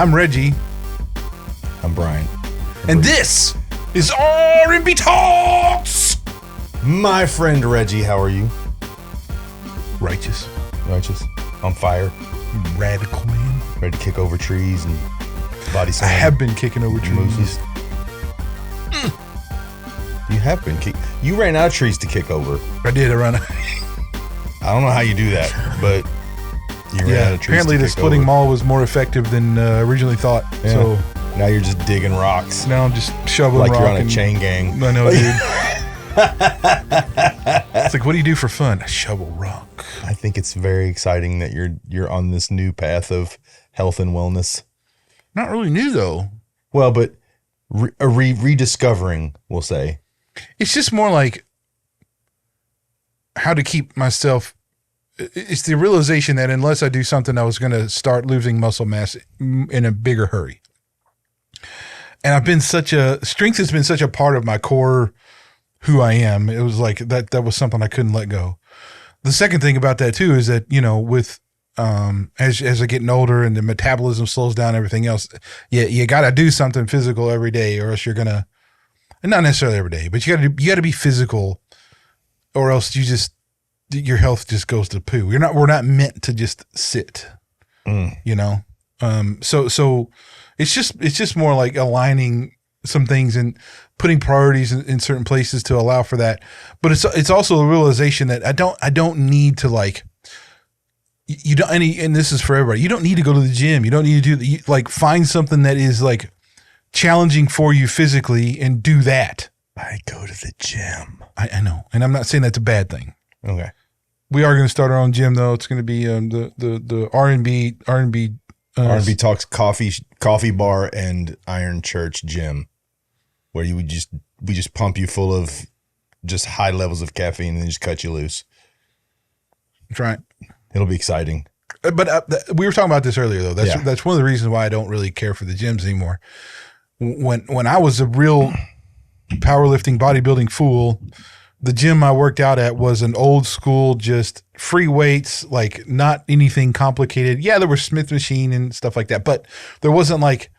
I'm Reggie. I'm Brian. And this is R&B Talks. My friend Reggie, how are you? Righteous. On fire. Radical, man. Ready to kick over trees and body slam. I have been kicking over trees. You have been You ran out of trees to kick over. I did. I ran. I don't know how you do that, but you ran out of trees. Apparently the splitting maul was more effective than originally thought. Yeah. So now you're just digging rocks. Now I'm just shoveling rock. Like you're on a chain gang. I know, dude. It's like, what do you do for fun? I shovel rock. I think it's very exciting that you're on this new path of health and wellness. Not really new though. Well, but rediscovering, we'll say. It's just more like how to keep myself. It's the realization that unless I do something, I was going to start losing muscle mass in a bigger hurry. And strength has been such a part of my core, who I am. It was like that was something I couldn't let go. The second thing about that too is that, with, as I getting older and the metabolism slows down, everything else, you got to do something physical every day or else you're going to, and not necessarily every day, but you got to be physical or else your health just goes to poo. We're not meant to just sit, so it's just more like aligning some things and putting priorities in certain places to allow for that. But it's also the realization that I don't need to and this is for everybody. You don't need to go to the gym. You don't need to find something that is like challenging for you physically and do that. I go to the gym. I know. And I'm not saying that's a bad thing. Okay. We are going to start our own gym though. It's going to be the R&B Talks coffee bar and Iron Church gym, where we just pump you full of just high levels of caffeine and then just cut you loose. That's right. It'll be exciting. But we were talking about this earlier though. That's one of the reasons why I don't really care for the gyms anymore. When I was a real powerlifting bodybuilding fool, the gym I worked out at was an old school, just free weights, like not anything complicated. Yeah, there was Smith machine and stuff like that, but there wasn't like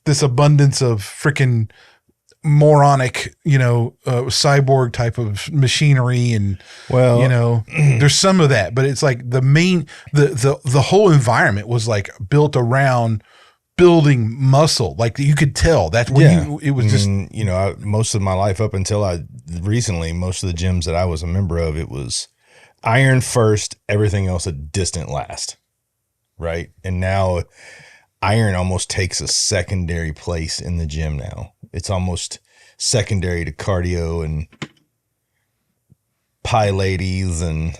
this abundance of freaking moronic, cyborg type of machinery. And, there's some of that, but it's like the whole environment was like built around building muscle. Like you could tell that's when it was just, most of my life up until recently, most of the gyms that I was a member of, it was iron first, everything else a distant last. Right. And now iron almost takes a secondary place in the gym now. It's almost secondary to cardio and pie ladies and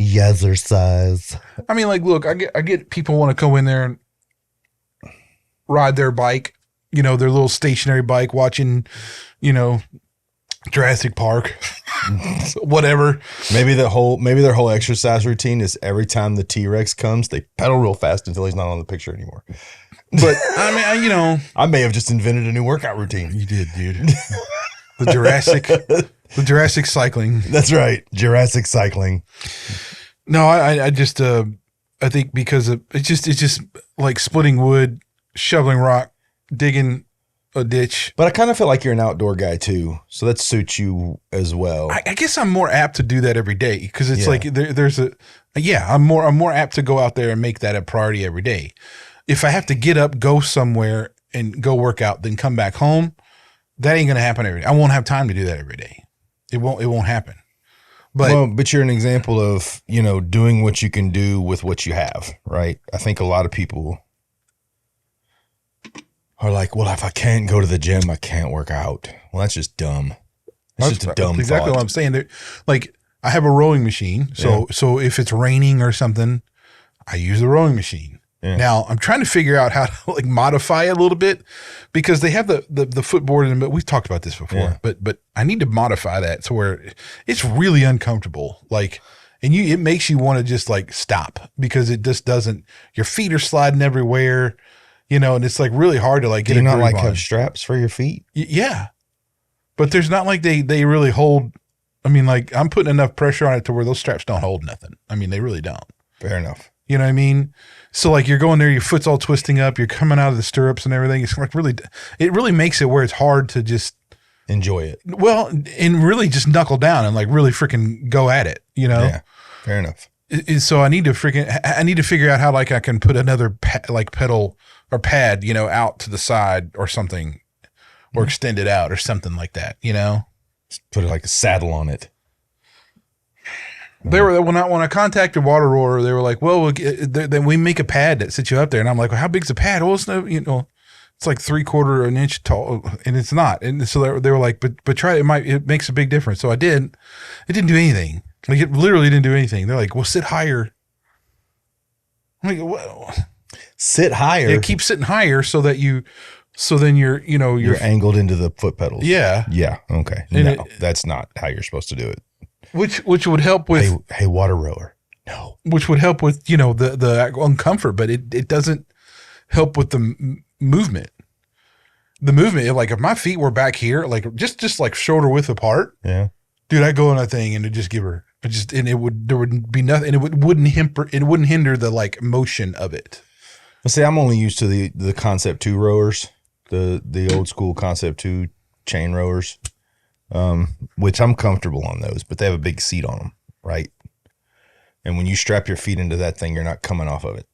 exercise. I mean, like, look, I get people want to go in there and ride their bike, their little stationary bike, watching, Jurassic Park, whatever. Maybe their whole exercise routine is every time the T-Rex comes, they pedal real fast until he's not on the picture anymore. But I mean, I may have just invented a new workout routine. You did, dude. The Jurassic cycling. That's right. Jurassic cycling. No, I just, I think because it's just like splitting wood, shoveling rock, digging a ditch. But I kind of feel like you're an outdoor guy too. So that suits you as well. I guess I'm more apt to do that every day because it's like I'm more apt to go out there and make that a priority every day. If I have to get up, go somewhere and go work out, then come back home, that ain't going to happen every day. I won't have time to do that every day. It won't happen. But you're an example of, doing what you can do with what you have, right? I think a lot of people are like, well, if I can't go to the gym, I can't work out. Well, that's just dumb. It's just a dumb exactly thought. What I'm saying. Like I have a rowing machine. So if it's raining or something, I use the rowing machine. Yeah. Now I'm trying to figure out how to modify it a little bit because they have the footboard but we've talked about this before, but I need to modify that to where it's really uncomfortable. It makes you want to just stop because it just doesn't, your feet are sliding everywhere, and it's really hard to get Do you not have straps for your feet? Yeah. But there's not they really hold. I mean, I'm putting enough pressure on it to where those straps don't hold nothing. I mean, they really don't. Fair enough. You know what I mean? So like you're going there, your foot's all twisting up, you're coming out of the stirrups and everything. It's like it really makes it where it's hard to just enjoy it. Well, and really just knuckle down and like really freaking go at it, you know? Yeah, fair enough. So I need to figure out how like I can put another pedal or pad, you know, out to the side or something, or extend it out or something like that, you know? Just put it like a saddle on it. They were when I contacted Water Roar, they were like, "Well, then we make a pad that sits you up there." And I'm like, "Well, how big's the pad?" Well, it's no, you know, it's like 3/4 an inch tall, and it's not. And so they were like, "But try it. It makes a big difference." So I did. It didn't do anything. Like it literally didn't do anything. They're like, "Well, sit higher." I'm like, "Well, sit higher." Yeah, keep sitting higher so that so then you're angled into the foot pedals. Yeah. Yeah. Okay. And no, that's not how you're supposed to do it. Which would help with hey Water Rower. No. Which would help with, you know, the uncomfort, but it doesn't help with the movement. The movement, like if my feet were back here, like just like shoulder width apart. Yeah. Dude, I go on that thing and it just there would be nothing, and it wouldn't hinder the like motion of it. Well, see, I'm only used to the Concept 2 rowers, the old school Concept 2 chain rowers. Which I'm comfortable on those, but they have a big seat on them, right? And when you strap your feet into that thing, you're not coming off of it.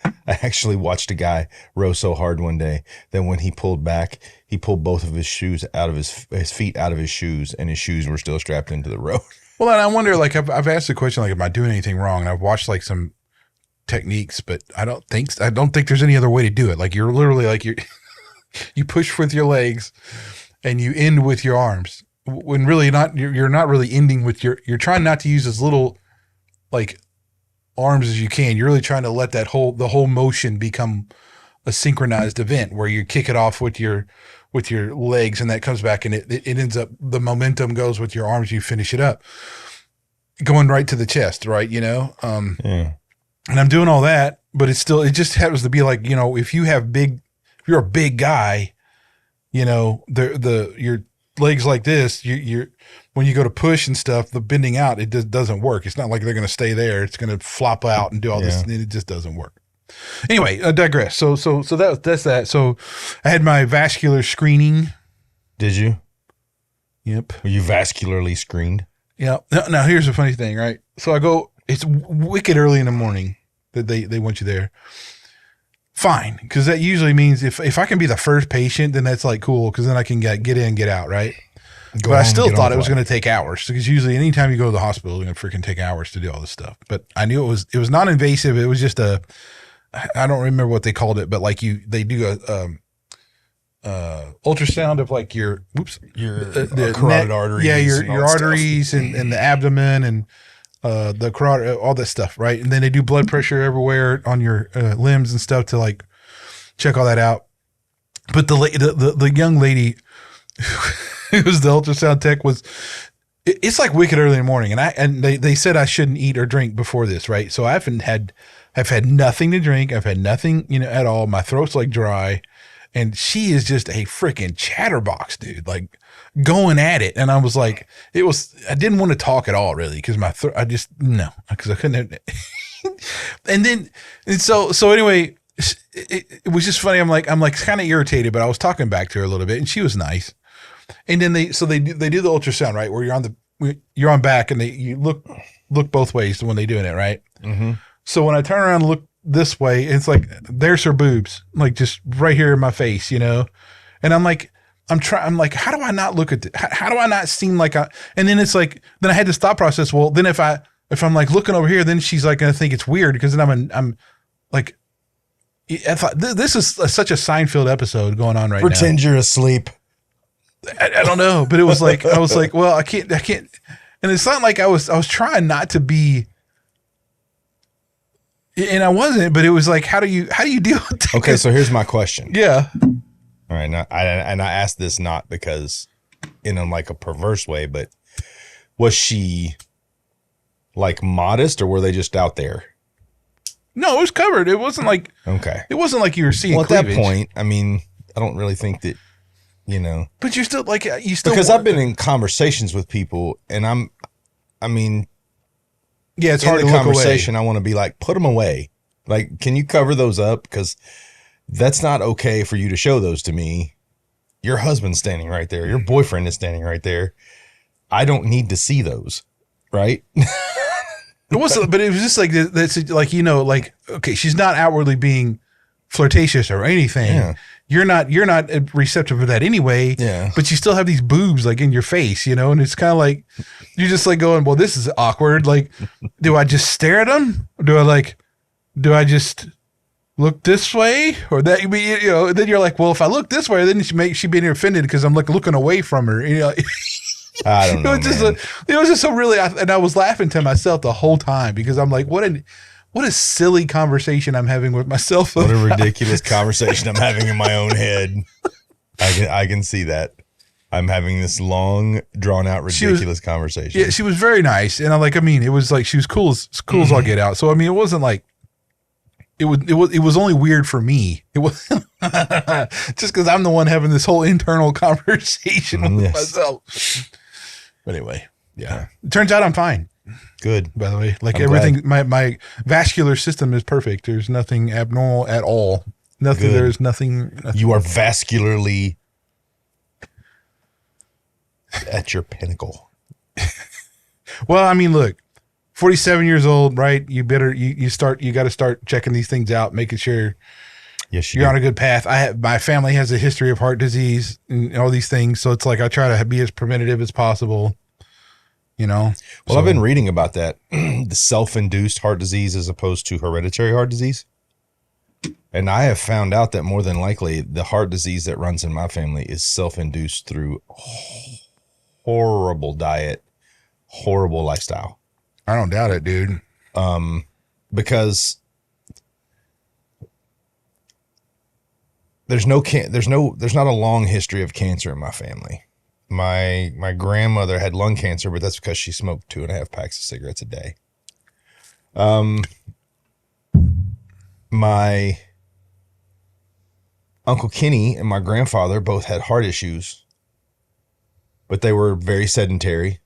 I actually watched a guy row so hard one day that when he pulled back, he pulled both of his shoes out of his feet out of his shoes, and his shoes were still strapped into the row. Well, and I wonder, like, I've asked the question, like, am I doing anything wrong? And I've watched like some techniques, but I don't think there's any other way to do it. Like, you're literally like you push with your legs and you end with your arms, when really you're not really ending with you're trying not to use as little like arms as you can. You're really trying to let the whole motion become a synchronized event where you kick it off with your legs, and that comes back, and it ends up, the momentum goes with your arms. You finish it up going right to the chest, right? You know? Yeah. And I'm doing all that, but it just happens to be like, you know, if you're a big guy, you know, your legs like this, you're when you go to push and stuff, the bending out, it just doesn't work. It's not like they're going to stay there. It's going to flop out and do all this, and it just doesn't work. Anyway, I digress. So that's that. So I had my vascular screening. Did you? Yep. Were you vascularly screened? Yeah. Now here's the funny thing, right? So I go, it's wicked early in the morning that they want you there. Fine, because that usually means if I can be the first patient, then that's like cool, because then I can get in and get out, right? But I still thought it was going to take hours, because usually anytime you go to the hospital, it's going to freaking take hours to do all this stuff. But I knew it was non-invasive. It was just I don't remember what they called it, but like they do a ultrasound of like your the carotid arteries. Yeah, your arteries and the abdomen and the carotid, all that stuff, right? And then they do blood pressure everywhere on your limbs and stuff to like check all that out. But the young lady who was the ultrasound tech it's like wicked early in the morning, and they said I shouldn't eat or drink before this, right? So I've had nothing to drink. I've had nothing, you know, at all. My throat's like dry, and she is just a freaking chatterbox, dude, like going at it. And I was like, I didn't want to talk at all, really, because my throat, because I couldn't. and so anyway, it was just funny. I'm like kind of irritated, but I was talking back to her a little bit, and she was nice. And then they do the ultrasound, right, where you're on back, and you look both ways when they doing it, right? Mm-hmm. So when I turn around and look this way, it's like there's her boobs, like just right here in my face, you know. And I'm like, I'm like, how do I not look at this? How do I not seem like and then it's like, then I had this thought process. Well, then if I'm like looking over here, then she's like going to think it's weird, because then I'm like, I thought this is such a Seinfeld episode going on right now. Pretend you're asleep. I don't know, but it was like, I was like, well, I can't. And it's not like I was trying not to be, and I wasn't, but it was like, how do you deal with that? Okay. So here's my question. Yeah. All right. Now, I asked this not because in like a perverse way, but was she like modest, or were they just out there? No, it was covered. It wasn't like, okay. It wasn't like you were seeing cleavage. At that cleavage. point, I mean, I don't really think that, you know, but you're still like, because I've been in conversations with people, and Yeah, it's in hard the to look conversation, away. I want to be like, put them away. Like, can you cover those up? Because that's not okay for you to show those to me. Your husband's standing right there. Your boyfriend is standing right there. I don't need to see those, right? But it was just like that's like, you know, like, okay, she's not outwardly being flirtatious or anything. Yeah. You're not receptive to that anyway. Yeah. But you still have these boobs like in your face, you know, and it's kind of like you're just like going, well, this is awkward. Like, do I just stare at them? Or do I just look this way or that? You know, and then you're like, well, if I look this way, then she'd be offended because I'm like looking away from her. You know. I don't know. It was just so really, and I was laughing to myself the whole time because I'm like, what a silly conversation I'm having with myself. What a ridiculous conversation I'm having in my own head. I can see that. I'm having this long, drawn out, ridiculous conversation. Yeah, she was very nice, and I mean, it was like she was cool as all get out. So I mean, it wasn't like it was only weird for me. It was just because I'm the one having this whole internal conversation with myself. But anyway, yeah. It turns out I'm fine. Good. By the way, like I'm everything, my vascular system is perfect. There's nothing abnormal at all. Nothing. Good. There's nothing. You are vascularly at your pinnacle. Well, I mean, look, 47 years old, right? You got to start checking these things out, making sure you're on a good path. My family has a history of heart disease and all these things. So it's like, I try to be as preventative as possible, you know? Well, I've been reading about that, the self-induced heart disease as opposed to hereditary heart disease. And I have found out that more than likely the heart disease that runs in my family is self-induced through horrible diet, horrible lifestyle. I don't doubt it, dude. Because there's not a long history of cancer in my family. My grandmother had lung cancer, but that's because she smoked 2.5 packs of cigarettes a day. My Uncle Kenny and my grandfather both had heart issues, but they were very sedentary.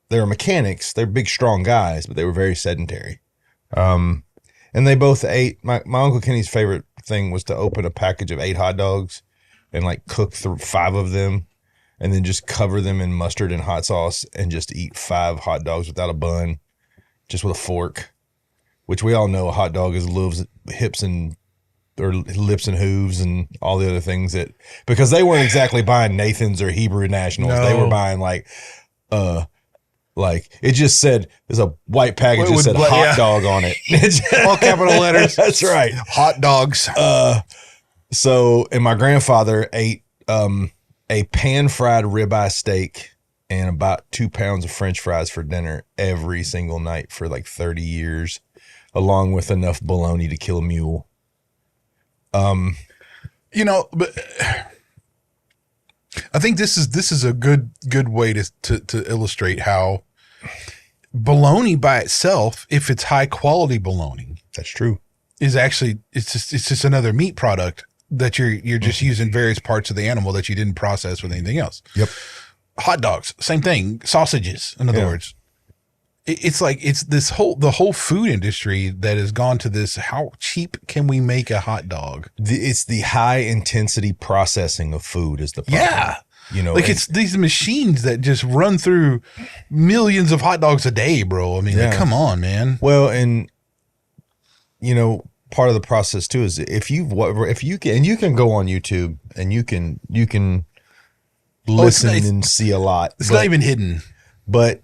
They were mechanics. They're big, strong guys, but they were very sedentary. And they both ate. My Uncle Kenny's favorite thing was to open a package of 8 hot dogs and like cook 5 of them and then just cover them in mustard and hot sauce and just eat 5 hot dogs without a bun, just with a fork, which we all know a hot dog is lips and hooves and all the other things because they weren't exactly buying Nathan's or Hebrew Nationals. No. They were buying like it just said, there's a white package that said hot dog on it. All capital letters. That's right. Hot dogs. And my grandfather ate a pan-fried ribeye steak and about 2 pounds of French fries for dinner every single night for like 30 years, along with enough bologna to kill a mule. You know, but I think this is a good way to illustrate how bologna by itself, if it's high quality bologna, that's true, is actually it's just another meat product that you're just using various parts of the animal that you didn't process with anything else. Yep. Hot dogs, same thing. Sausages, in other words. It's like the whole food industry that has gone to this. How cheap can we make a hot dog? It's the high intensity processing of food is the problem. Yeah. You know, it's these machines that just run through millions of hot dogs a day, bro. I mean, like, come on, man. Well, and you know, part of the process too is if you can, and you can go on YouTube and you can listen and see a lot. It's not even hidden, but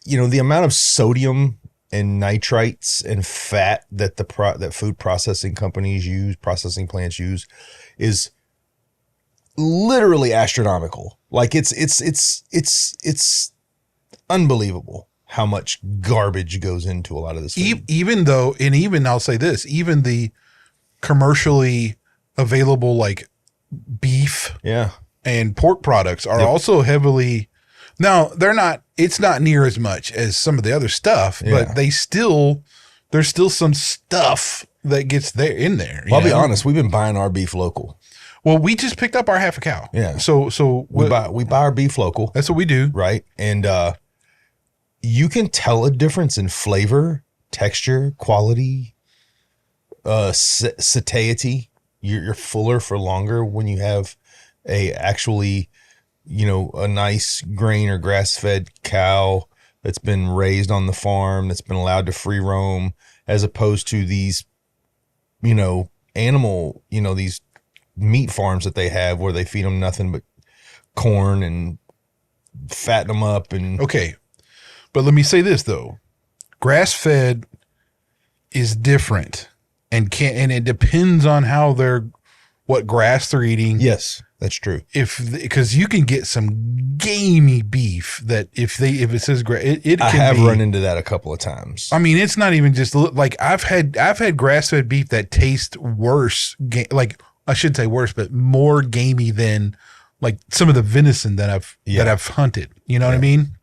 you know, the amount of sodium and nitrites and fat that that food processing processing plants use is literally astronomical. Like it's unbelievable how much garbage goes into a lot of this food. Even I'll say this, even the commercially available like beef and pork products are also heavily, now it's not near as much as some of the other stuff, but there's still some stuff that gets in there. Well, I'll be honest, we've been buying our beef local. Well, we just picked up our half a cow. Yeah. So we buy our beef local. That's what we do. Right. And you can tell a difference in flavor, texture, quality, satiety. You're fuller for longer when you have a actually, a nice grain or grass-fed cow that's been raised on the farm, that's been allowed to free roam, as opposed to these, animal, these meat farms that they have where they feed them nothing but corn and fatten them up. And Okay. But let me say this though. Grass-fed is different and it depends on what grass they're eating. yes, that's true. Because you can get some gamey beef that if it says it I can have be, run into that a couple of times. I mean, it's not even just like I've had grass-fed beef that tastes worse, like I should say worse, but more gamey than like some of the venison that I've hunted. You know what I mean?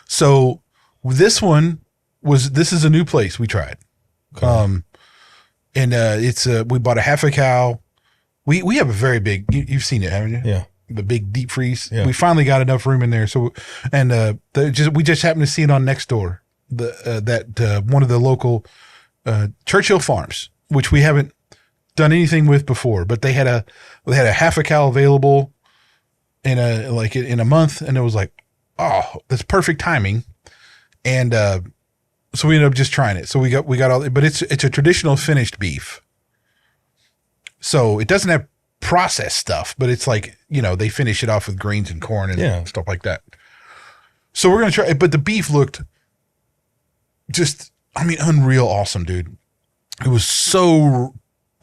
So this is a new place we tried. Okay. And we bought a half a cow. We have a very big, you've seen it, haven't you? Yeah. The big deep freeze. Yeah. We finally got enough room in there. So, and we just happened to see it on Nextdoor, one of the local Churchill Farms, which we haven't done anything with before, but they had a half a cow available in a month, and it was like, oh, that's perfect timing. And so we ended up just trying it. So we got all, but it's a traditional finished beef. So it doesn't have processed stuff, but it's like, they finish it off with greens and corn and stuff like that. So we're going to try it, but the beef looked just, unreal awesome, dude. It was so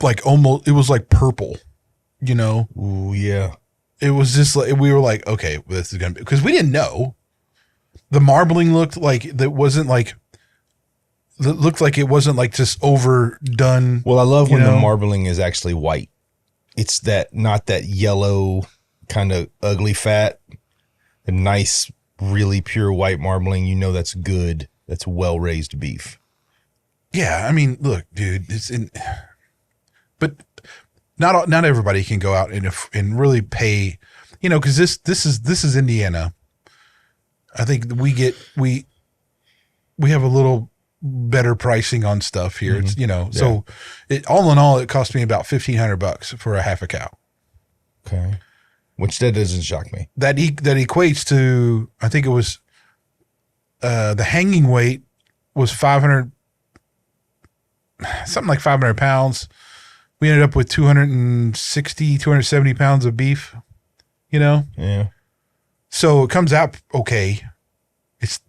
it was like purple, Ooh, yeah. It was just like, we were like, okay, this is going to be, because we didn't know. The marbling looked like it wasn't like just overdone. Well, I love when the marbling is actually white. It's not that yellow kind of ugly fat. A nice, really pure white marbling. That's good. That's well-raised beef. Yeah, look, dude, but not everybody can go out and really pay, because this is Indiana. I think we have a little better pricing on stuff here. It's so all in all, it cost me about $1,500 for a half a cow. Okay, which that doesn't shock me. That equates to, I think it was the hanging weight was 500, something like 500 pounds. We ended up with 270 pounds of beef. Yeah. So it comes out okay. It's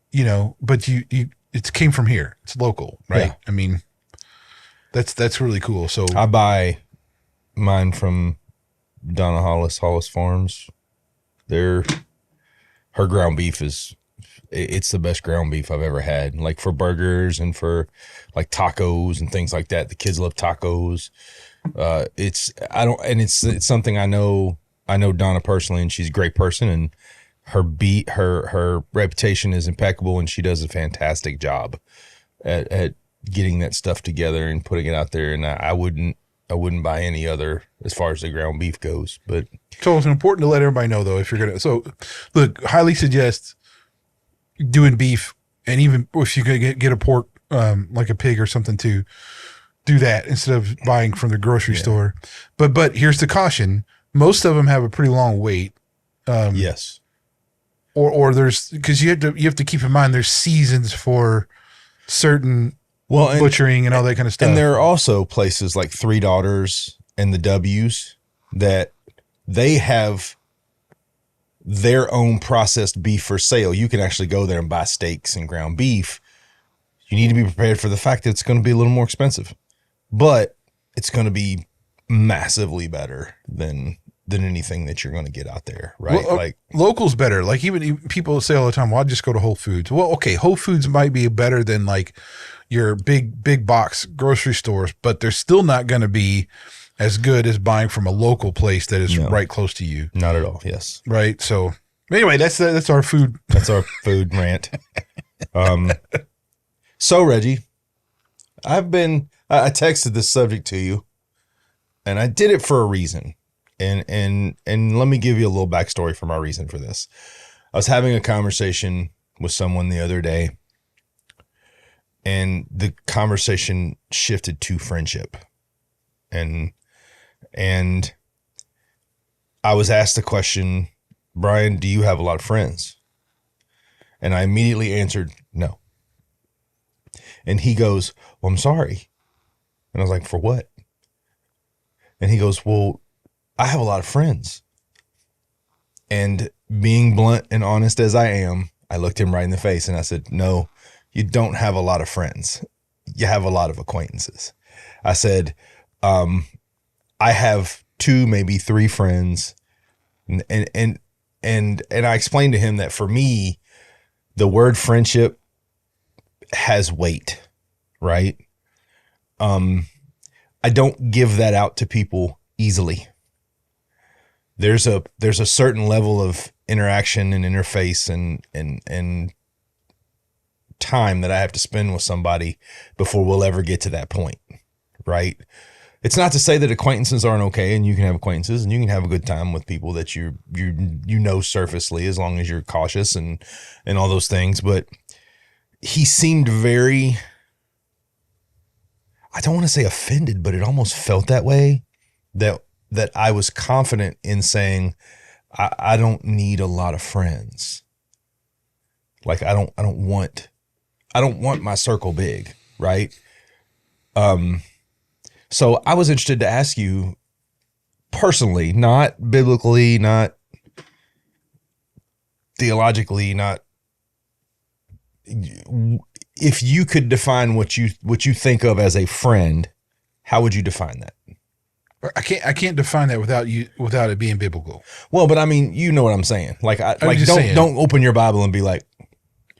but it came from here. It's local, right? Yeah. That's really cool. So I buy mine from Donna Hollis Farms. Her ground beef it's the best ground beef I've ever had. Like for burgers and for like tacos and things like that. The kids love tacos. It's something I know Donna personally, and she's a great person, and her reputation is impeccable, and she does a fantastic job at getting that stuff together and putting it out there. And I wouldn't buy any other as far as the ground beef goes. But so it's important to let everybody know though, if you're gonna. So look, highly suggest doing beef, and even if you could get a pork, like a pig or something, to do that instead of buying from the grocery store. But here's the caution: most of them have a pretty long wait. Yes. Or there's, because you have to keep in mind there's seasons for certain butchering and all that kind of stuff. And there are also places like Three Daughters and the W's that they have their own processed beef for sale. You can actually go there and buy steaks and ground beef. You need to be prepared for the fact that it's going to be a little more expensive, but it's going to be massively better than anything that you're going to get out there, right? Well, like local's better. Like even people say all the time, well, I'll just go to Whole Foods. Well, okay, Whole Foods might be better than like your big box grocery stores, but they're still not going to be as good as buying from a local place that is right close to you. Not at all. Yes. Right. So anyway, that's our food. That's our food rant. So Reggie, I texted this subject to you, and I did it for a reason. And let me give you a little backstory for my reason for this. I was having a conversation with someone the other day, and the conversation shifted to friendship. And I was asked the question, Brian, do you have a lot of friends? And I immediately answered, no. And he goes, well, I'm sorry. And I was like, for what? And he goes, well, I have a lot of friends. And being blunt and honest as I am, I looked him right in the face and I said, no, you don't have a lot of friends. You have a lot of acquaintances. I said, I have 2, maybe 3 friends. And I explained to him that for me, the word friendship has weight, right? I don't give that out to people easily. There's a certain level of interaction and interface and time that I have to spend with somebody before we'll ever get to that point, right? It's not to say that acquaintances aren't okay, and you can have acquaintances and you can have a good time with people that you know surfacely, as long as you're cautious and all those things. But he seemed very, I don't want to say offended, but it almost felt that way, that I was confident in saying, I don't need a lot of friends. Like I don't want my circle big, right? So I was interested to ask you personally, not biblically, not theologically, not, if you could define what you think of as a friend, how would you define that? I can't define that without it being biblical. Well, but I mean, you know what I'm saying. Like saying. Don't open your Bible and be like,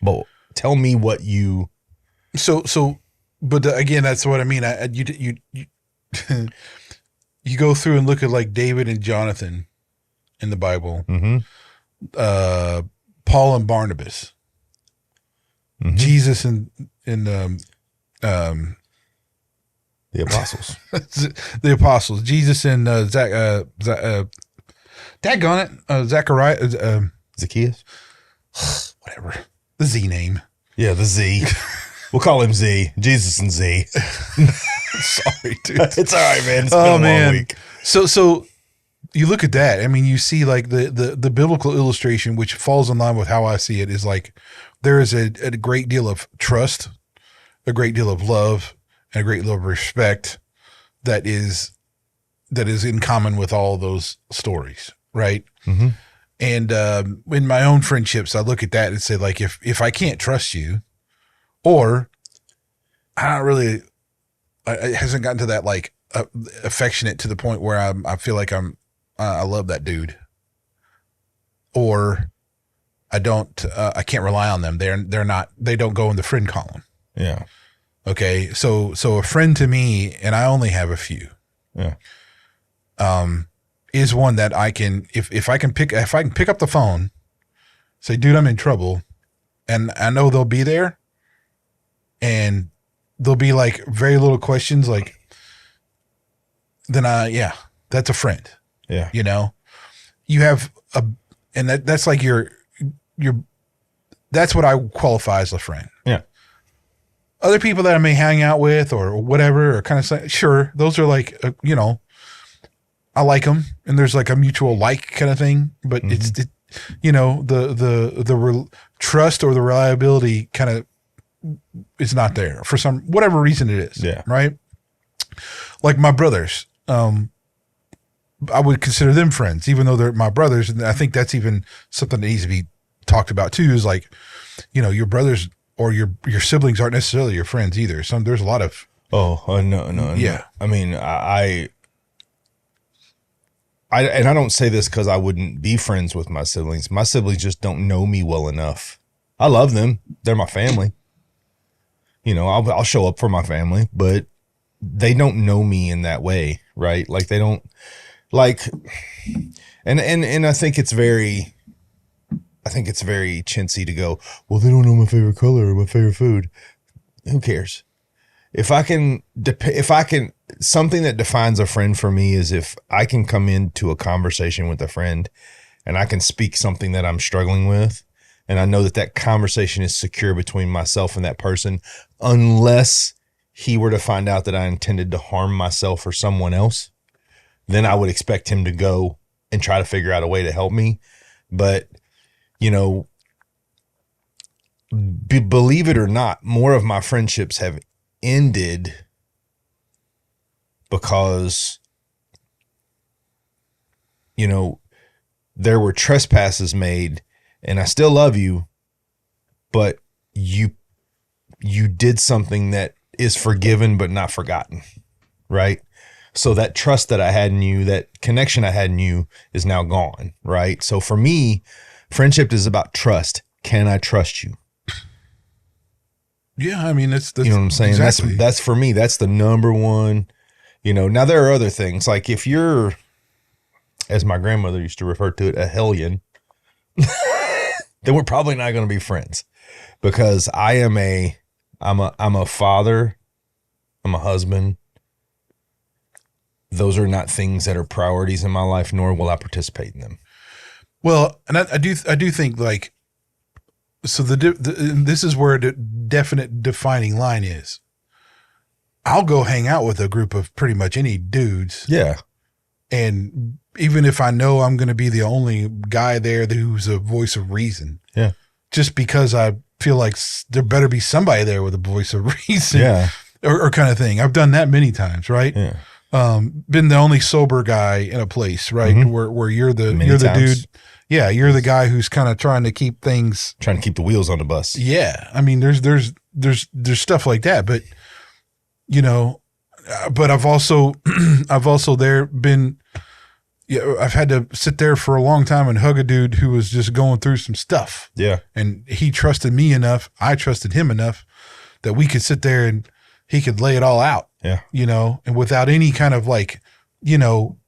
well, tell me what you. But again, that's what I mean. You go through and look at like David and Jonathan in the Bible, Paul and Barnabas, Jesus and the apostles, the apostles, Jesus and Zachariah, Zacchaeus, whatever the Z name. Yeah, the Z. We'll call him Z. Jesus and Z. Sorry, dude. It's all right, man. It's been a long week. So you look at that. I mean, you see like the biblical illustration, which falls in line with how I see it, is like there is a great deal of trust, a great deal of love, and a great deal of respect that is in common with all those stories, right? Mm-hmm. And in my own friendships, I look at that and say, like, if I can't trust you, or I don't really, it hasn't gotten to that like affectionate to the point where I feel like I love that dude, or I can't rely on them. They don't go in the friend column. Yeah. Okay. So a friend to me, and I only have a few. Yeah. Is one that I can, if I can pick up the phone, say, dude, I'm in trouble, and I know they'll be there, and there'll be like very little questions, like, then that's a friend. Yeah. You know, you have and that's like your, that's what I qualify as a friend. Yeah. Other people that I may hang out with or whatever, or kind of say, sure, those are like, I like them, and there's like a mutual like kind of thing, but it's the trust or the reliability kind of is not there for some whatever reason it is. Yeah. Right. Like my brothers, I would consider them friends, even though they're my brothers, and I think that's even something that needs to be talked about too. Is like, your brothers or your siblings aren't necessarily your friends either. There's a lot of no. Yeah. I mean, I don't say this because I wouldn't be friends with my siblings. My siblings just don't know me well enough. I love them. They're my family. I'll show up for my family, but they don't know me in that way, right? Like they don't like, and I think it's very chintzy to go, well, they don't know my favorite color or my favorite food. Who cares? If I can, something that defines a friend for me is if I can come into a conversation with a friend and I can speak something that I'm struggling with, And I know that that conversation is secure between myself and that person, unless he were to find out that I intended to harm myself or someone else, then I would expect him to go and try to figure out a way to help me. But, you know, believe it or not, more of my friendships have ended because, you know, there were trespasses made, and I still love you, but you did something that is forgiven but not forgotten, right? So that trust that I had in you, that connection I had in you is now gone, right? So for me, friendship is about trust. Can I trust you? Yeah, I mean, that's you know what I'm saying? Exactly. That's for me, that's the number one, you know. Now there are other things, like if you're, as my grandmother used to refer to it, a hellion, then we're probably not going to be friends, because I'm a father, I'm a husband. Those are not things that are priorities in my life, nor will I participate in them. Well, and I do think, like, so this is where the definite defining line is. I'll go hang out with a group of pretty much any dudes. Yeah. And even if I know I'm going to be the only guy there who's a voice of reason. Yeah. Just because I feel like there better be somebody there with a voice of reason. Yeah. Or kind of thing. I've done that many times, right? Yeah. Been the only sober guy in a place, right? Mm-hmm. Where you're the times. dude. Yeah, you're the guy who's kind of trying to keep the wheels on the bus. Yeah, I mean, there's stuff like that, but you know, but I've also been. Yeah, I've had to sit there for a long time and hug a dude who was just going through some stuff. Yeah, and he trusted me enough, I trusted him enough that we could sit there and he could lay it all out. Yeah, you know, and without any kind of, like, you know,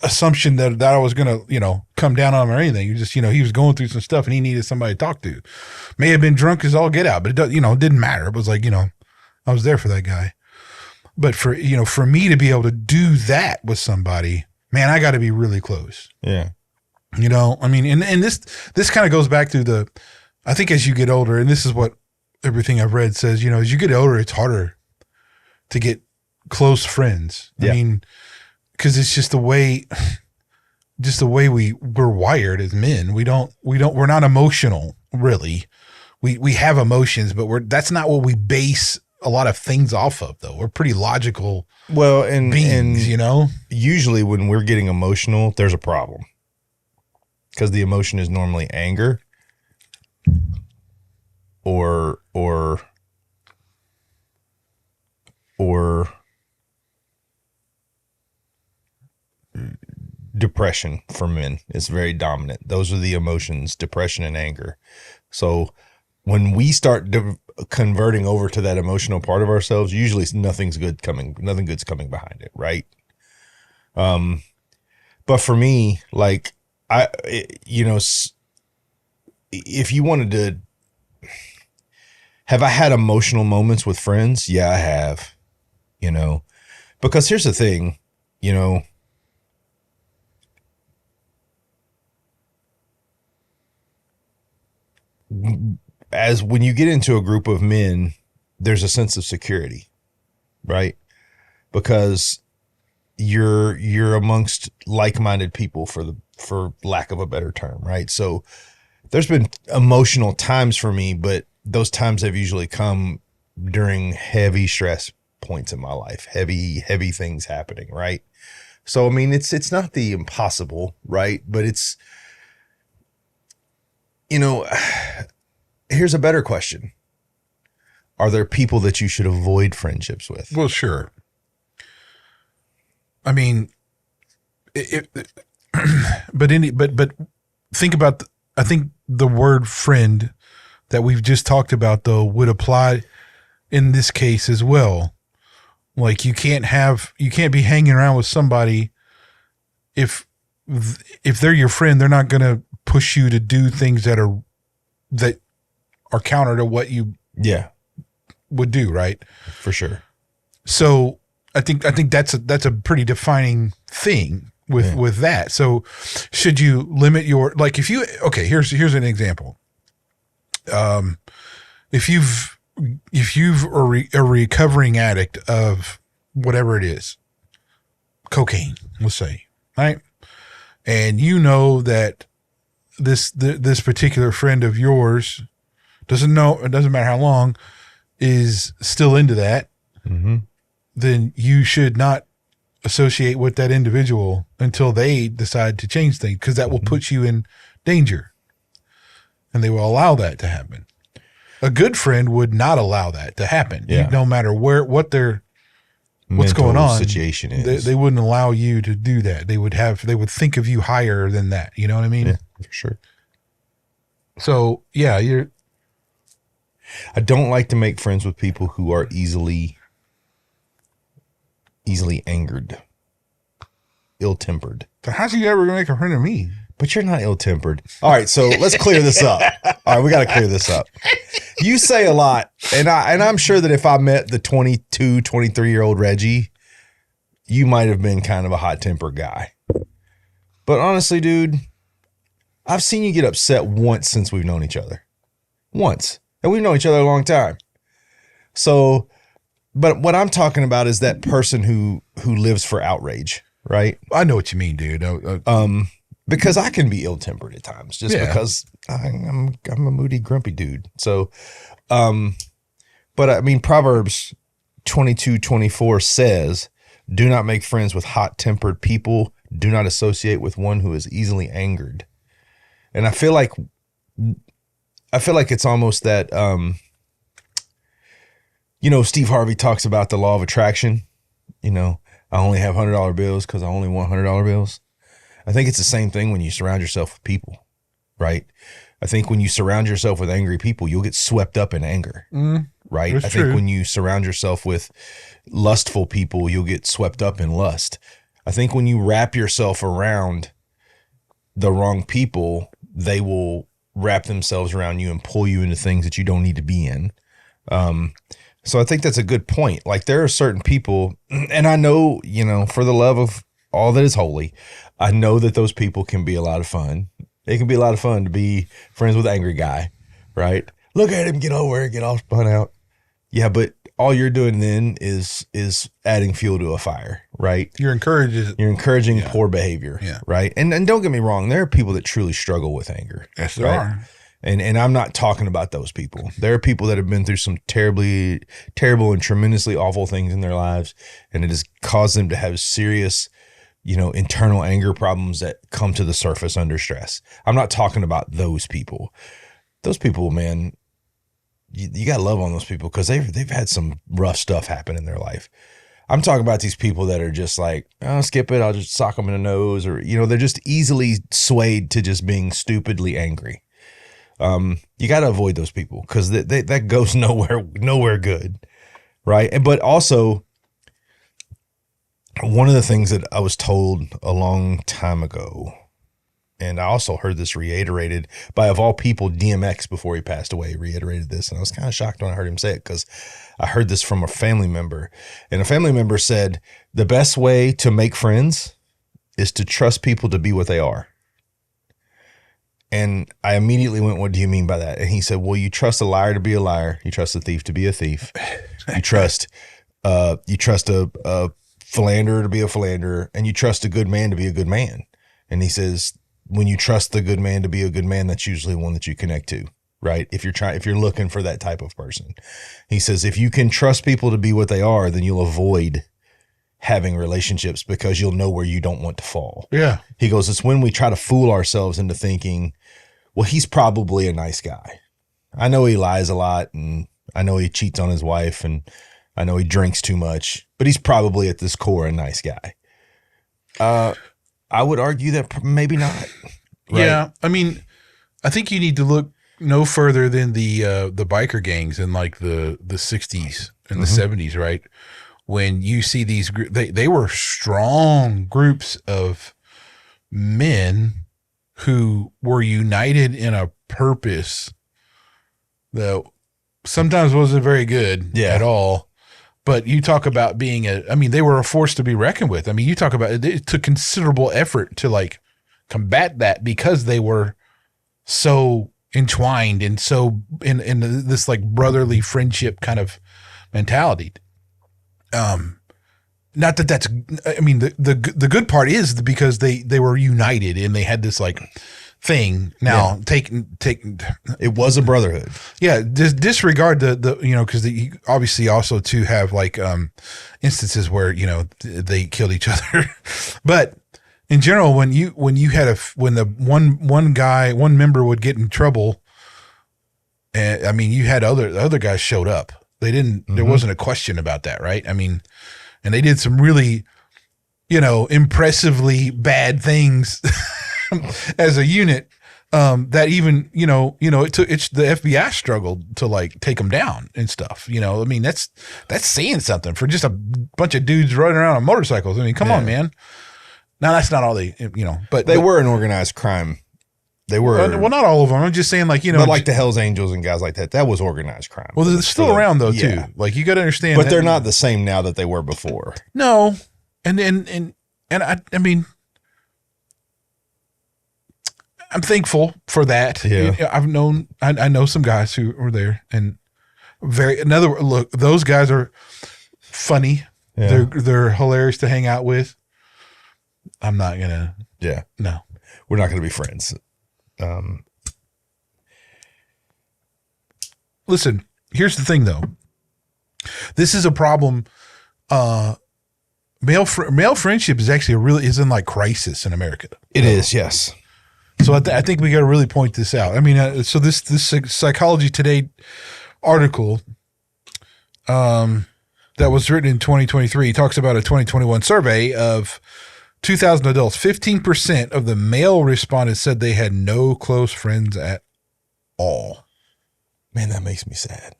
assumption that I was going to, you know, come down on him or anything. You just, you know, he was going through some stuff and he needed somebody to talk to. May have been drunk as all get out, but it didn't matter. It was like, you know, I was there for that guy. But for me to be able to do that with somebody, man, I got to be really close. Yeah. You know, I mean, and this kind of goes back to I think as you get older, and this is what everything I've read says, you know, as you get older, it's harder to get close friends. Yeah. I mean, because it's just the way we're wired as men. We're not emotional, really. We have emotions, but that's not what we base a lot of things off of, though. We're pretty logical beings, you know? Usually when we're getting emotional, there's a problem, because the emotion is normally anger or depression for men is very dominant. Those are the emotions, depression and anger. So when we start converting over to that emotional part of ourselves, usually nothing good's coming behind it, right? But for me, like, if you wanted to, have I had emotional moments with friends? Yeah, I have, you know, because here's the thing, you know, as when you get into a group of men, there's a sense of security, right? Because you're amongst like-minded people, for lack of a better term, right? So there's been emotional times for me, but those times have usually come during heavy stress points in my life, heavy things happening, right? So I mean, it's not the impossible, right? But it's, you know, here's a better question. Are there people that you should avoid friendships with? Well, sure. I mean, but think about, I think the word friend that we've just talked about, though, would apply in this case as well. Like, you can't be hanging around with somebody if they're your friend, they're not going to push you to do things that are counter to what you would do, right? For sure. So I think that's a pretty defining thing. with that. So should you limit your, like, if you, okay, here's an example. If you've a recovering addict of whatever it is, cocaine, let's say, right? And you know that this particular friend of yours doesn't know, it doesn't matter how long, is still into that, then you should not associate with that individual until they decide to change things, because that will put you in danger, and they will allow that to happen. A good friend would not allow that to happen. Yeah. No matter what's Mental going on, situation is. they wouldn't allow you to do that. They would think of you higher than that. You know what I mean? Yeah, for sure. So yeah, I don't like to make friends with people who are easily angered, ill-tempered. so how's you ever gonna make a friend of me? But you're not ill-tempered. All right, so let's clear this up. All right, we got to clear this up. You say a lot, and I'm sure that if I met the 22, 23-year-old Reggie, you might have been kind of a hot-tempered guy. But honestly, dude, I've seen you get upset once since we've known each other. Once. And we've known each other a long time. So, but what I'm talking about is that person who lives for outrage, right? I know what you mean, dude. Because I can be ill-tempered at times, just because I'm a moody, grumpy dude. So, but I mean, Proverbs 22:24 says, "Do not make friends with hot-tempered people. Do not associate with one who is easily angered." And I feel like it's almost that, Steve Harvey talks about the law of attraction. I only have $100 bills because I only want $100 bills. I think it's the same thing when you surround yourself with people, right? I think when you surround yourself with angry people, you'll get swept up in anger, right? I think when you surround yourself with lustful people, you'll get swept up in lust. I think when you wrap yourself around the wrong people, they will wrap themselves around you and pull you into things that you don't need to be in. So I think that's a good point. Like, there are certain people, and I know, for the love of all that is holy, I know that those people can be a lot of fun. It can be a lot of fun to be friends with an angry guy, right? Look at him get over and get all spun out. Yeah, but all you're doing then is adding fuel to a fire, right? You're encouraging poor behavior, right? And don't get me wrong, there are people that truly struggle with anger. Yes, there are. And I'm not talking about those people. There are people that have been through some terrible and tremendously awful things in their lives, and it has caused them to have serious, internal anger problems that come to the surface under stress. I'm not talking about those people. Those people, man, you got to love on those people because they've had some rough stuff happen in their life. I'm talking about these people that are just like, oh, skip it, I'll just sock them in the nose, or, they're just easily swayed to just being stupidly angry. You got to avoid those people because that goes nowhere good, right? But also, one of the things that I was told a long time ago, and I also heard this reiterated by, of all people, DMX before he passed away, reiterated this. And I was kind of shocked when I heard him say it because I heard this from a family member. And a family member said, the best way to make friends is to trust people to be what they are. And I immediately went, what do you mean by that? And he said, well, you trust a liar to be a liar. You trust a thief to be a thief. You trust a philanderer to be a philanderer, and you trust a good man to be a good man. And he says, when you trust the good man to be a good man, that's usually one that you connect to, right? If you're looking for that type of person. He says, if you can trust people to be what they are, then you'll avoid having relationships because you'll know where you don't want to fall. Yeah. He goes, it's when we try to fool ourselves into thinking, well, he's probably a nice guy. I know he lies a lot, and I know he cheats on his wife, and I know he drinks too much, but he's probably at this core a nice guy. I would argue that maybe not. Right? Yeah. I mean, I think you need to look no further than the biker gangs in like the 60s and the 70s, right? When you see these groups, they were strong groups of men who were united in a purpose that sometimes wasn't very good at all. But you talk about being they were a force to be reckoned with. I mean, you talk about it took considerable effort to like combat that because they were so entwined and so in this like brotherly friendship kind of mentality. Not that that's, I mean, the good part is because they were united and they had this like thing now taking it was a brotherhood. Yeah. Disregard the cause you obviously also to have like, instances where, they killed each other, but in general, when you had when the one member would get in trouble, and I mean, you had the other guys showed up. They didn't, there wasn't a question about that. Right. I mean, and they did some really, impressively bad things as a unit. That even, the FBI struggled to like take them down and stuff. I mean, that's saying something for just a bunch of dudes riding around on motorcycles. I mean, come on, man. Now that's not all but they were an organized crime. They were well, not all of them. I'm just saying, like but like the Hell's Angels and guys like that. That was organized crime. Well, they're still around though too. Like you got to understand, but they're not the same now that they were before. No, and I mean, I'm thankful for that. Yeah, I know some guys who were there, and look. Those guys are funny. Yeah. They're hilarious to hang out with. I'm not gonna. Yeah, no, we're not gonna be friends. Listen, here's the thing though. This is a problem. Male friendship is actually is in like crisis in America. It is, yes. So I think we got to really point this out. I mean, so this Psychology Today article, that was written in 2023 talks about a 2021 survey of 2,000 adults. 15% of the male respondents said they had no close friends at all. Man, that makes me sad.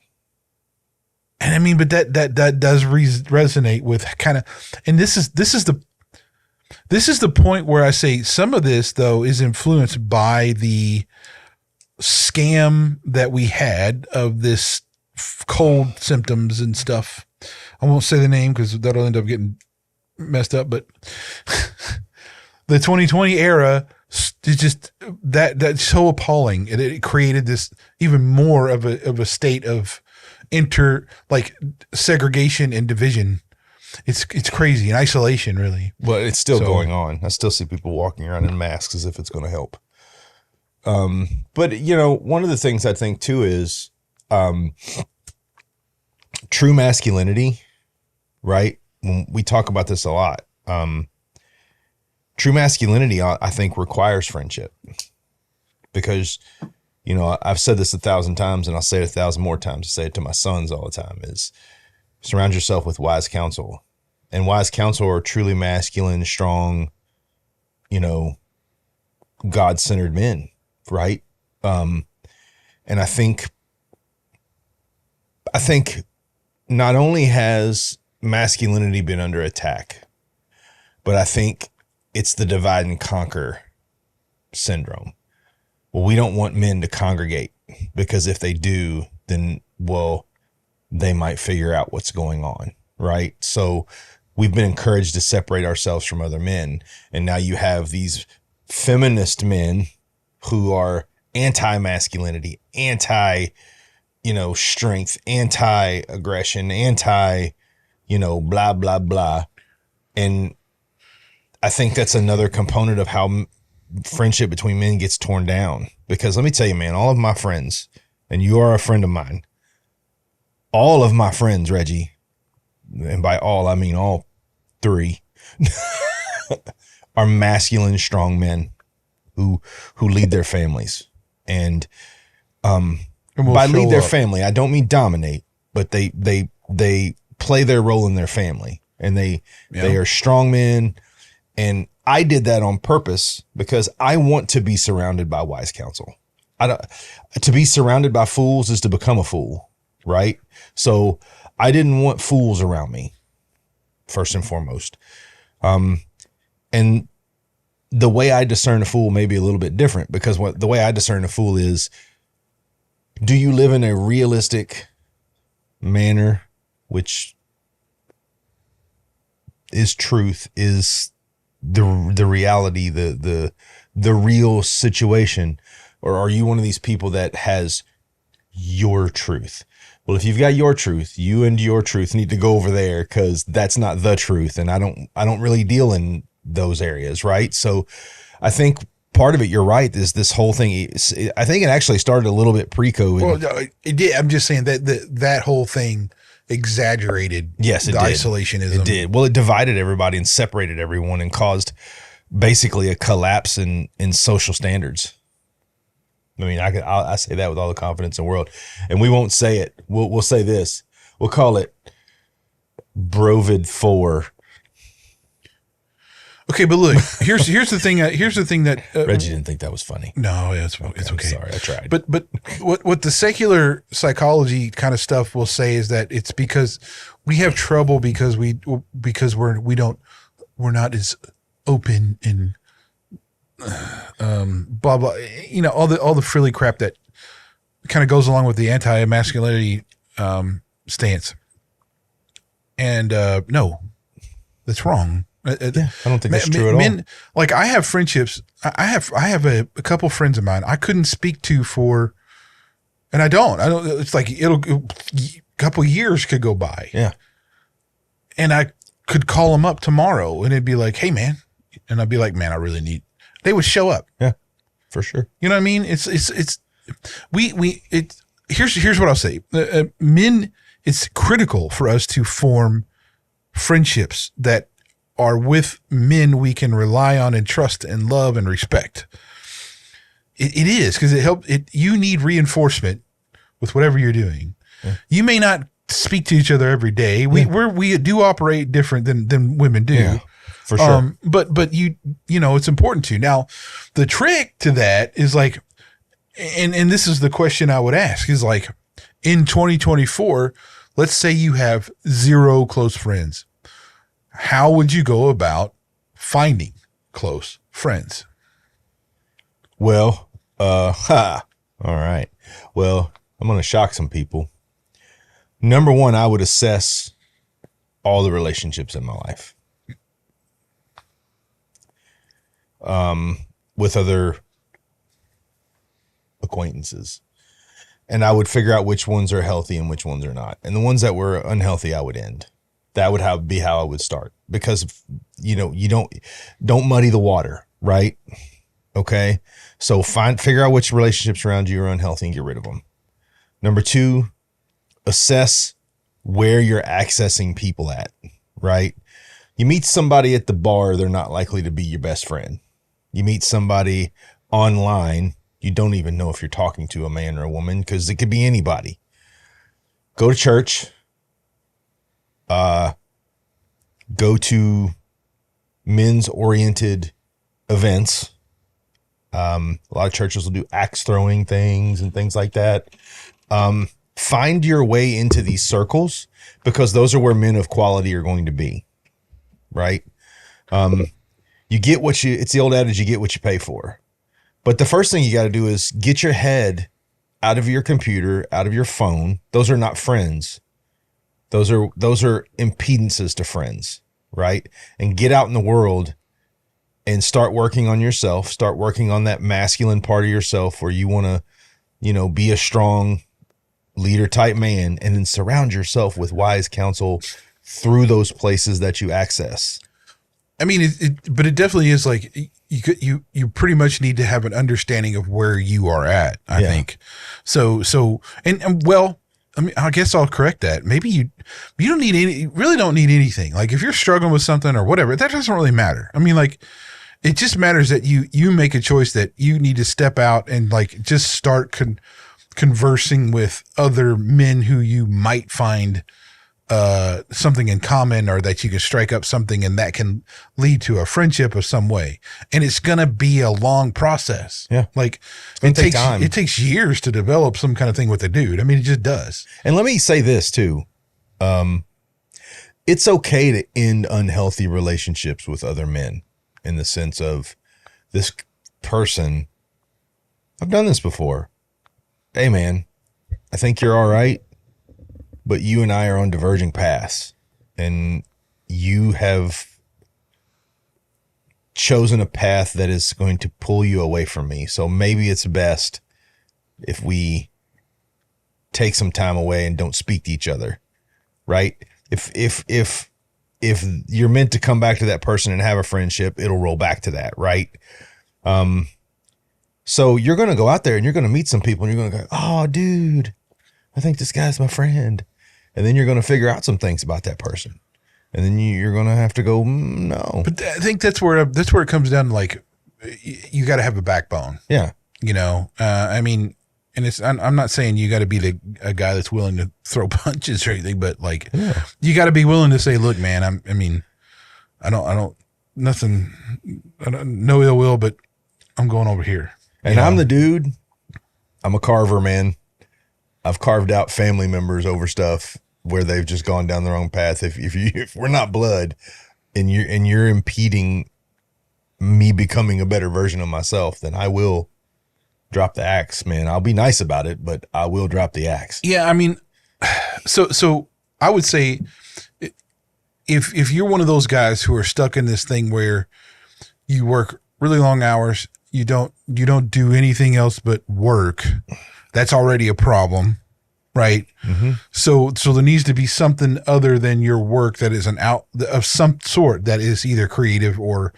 And I mean, but that does resonate with kind of, and this is the point where I say some of this though is influenced by the scam that we had of this cold symptoms and stuff. I won't say the name because that'll end up getting messed up, but the 2020 era is just that's so appalling. It created this even more of a state of segregation and division. It's crazy and isolation, really. But it's still going on. I still see people walking around in masks as if it's going to help. But one of the things I think too is true masculinity, right? When we talk about this a lot, true masculinity, I think, requires friendship because, I've said this 1,000 times and I'll say it 1,000 more times. I say it to my sons all the time is surround yourself with wise counsel, and wise counsel are truly masculine, strong, God-centered men. Right. And I think not only has masculinity been under attack, but I think it's the divide and conquer syndrome. Well, we don't want men to congregate because if they do, then, they might figure out what's going on. Right. So we've been encouraged to separate ourselves from other men. And now you have these feminist men who are anti-masculinity, strength, anti-aggression, blah, blah, blah. And I think that's another component of how friendship between men gets torn down. Because let me tell you, man, all of my friends, and you are a friend of mine, all of my friends, Reggie, and by all, I mean all three, are masculine, strong men who lead their families. And by lead their family, I don't mean dominate, but they play their role in their family, and they are strong men. And I did that on purpose because I want to be surrounded by wise counsel. To be surrounded by fools is to become a fool, right? So I didn't want fools around me, first and foremost. And the way I discern a fool may be a little bit different because the way I discern a fool is, do you live in a realistic manner, which is truth, is the reality, the real situation? Or are you one of these people that has your truth? Well, if you've got your truth, you and your truth need to go over there, because that's not the truth. And I don't really deal in those areas, right? So I think part of it, you're right, is this whole thing. I think it actually started a little bit pre-COVID. Well, it did. I'm just saying that whole thing exaggerated the isolationism. It did. Well, it divided everybody and separated everyone and caused basically a collapse in social standards. I mean, I say that with all the confidence in the world, and we won't say it. We'll say this. We'll call it Brovid 4. Okay, but look, here's the thing. Here's the thing that Reggie didn't think that was funny. No, it's okay. I'm sorry, I tried. But what the secular psychology kind of stuff will say is that it's because we have trouble because we're not as open and blah blah. You know, all the frilly crap that kind of goes along with the anti-masculinity stance. And no, that's wrong. Yeah, I don't think that's true at all. Like, I have friendships. I have a couple friends of mine I couldn't speak to for, and I don't. It's like a couple years could go by. Yeah, and I could call them up tomorrow, and it'd be like, "Hey, man," and I'd be like, "Man, I really need." They would show up. Yeah, for sure. You know what I mean? Here's what I'll say. Men, it's critical for us to form friendships that are with men we can rely on and trust and love and respect. It is, because you need reinforcement with whatever you're doing. Yeah. You may not speak to each other every day. We do operate different than women do. Yeah, for sure. But you know, it's important to. Now, the trick to that is like, and this is the question I would ask, is like, in 2024, let's say you have 0 close friends. How would you go about finding close friends? Well, all right. Well, I'm going to shock some people. Number one, I would assess all the relationships in my life. With other acquaintances. And I would figure out which ones are healthy and which ones are not. And the ones that were unhealthy, I would end. That would be how I would start, because, you know, you don't muddy the water, right? Okay. So figure out which relationships around you are unhealthy and get rid of them. Number 2, assess where you're accessing people at, right? You meet somebody at the bar, they're not likely to be your best friend. You meet somebody online, you don't even know if you're talking to a man or a woman, because it could be anybody. Go to church. Go to men's oriented events. A lot of churches will do axe throwing things and things like that. Find your way into these circles, because those are where men of quality are going to be. Right. You get it's the old adage, you get what you pay for. But the first thing you got to do is get your head out of your computer, out of your phone. Those are not friends. Those are impedances to friends, right? And get out in the world and start working on yourself. Start working on that masculine part of yourself where you want to, you know, be a strong leader type man, and then surround yourself with wise counsel through those places that you access. I mean, but it definitely is like you pretty much need to have an understanding of where you are at, I think. So well, I mean, I guess I'll correct that. Maybe you really don't need anything. Like, if you're struggling with something or whatever, that doesn't really matter. I mean, like, it just matters that you make a choice that you need to step out and like just start conversing with other men who you might find something in common, or that you can strike up something and that can lead to a friendship of some way. And it's going to be a long process. Yeah. Like, it takes time. It takes years to develop some kind of thing with a dude. I mean, it just does. And let me say this too. It's okay to end unhealthy relationships with other men, in the sense of, this person, I've done this before. Hey man, I think you're all right, but you and I are on diverging paths, and you have chosen a path that is going to pull you away from me. So maybe it's best if we take some time away and don't speak to each other, right? If you're meant to come back to that person and have a friendship, it'll roll back to that, right? So you're going to go out there and you're going to meet some people and you're going to go, oh, dude, I think this guy's my friend. And then you're going to figure out some things about that person. And then you're going to have to go, no. But I think that's where it comes down to, like, you got to have a backbone. Yeah. You know, I mean, and I'm not saying you got to be a guy that's willing to throw punches or anything, but like, you got to be willing to say, look, man, no ill will, but I'm going over here. And I'm the dude. I'm a carver, man. I've carved out family members over stuff where they've just gone down the wrong path. If we're not blood and you're impeding me becoming a better version of myself, then I will drop the axe, man. I'll be nice about it, but I will drop the axe. Yeah. I mean, so I would say if you're one of those guys who are stuck in this thing where you work really long hours, you don't do anything else but work, that's already a problem, right? Mm-hmm. So there needs to be something other than your work that is of some sort that is either creative or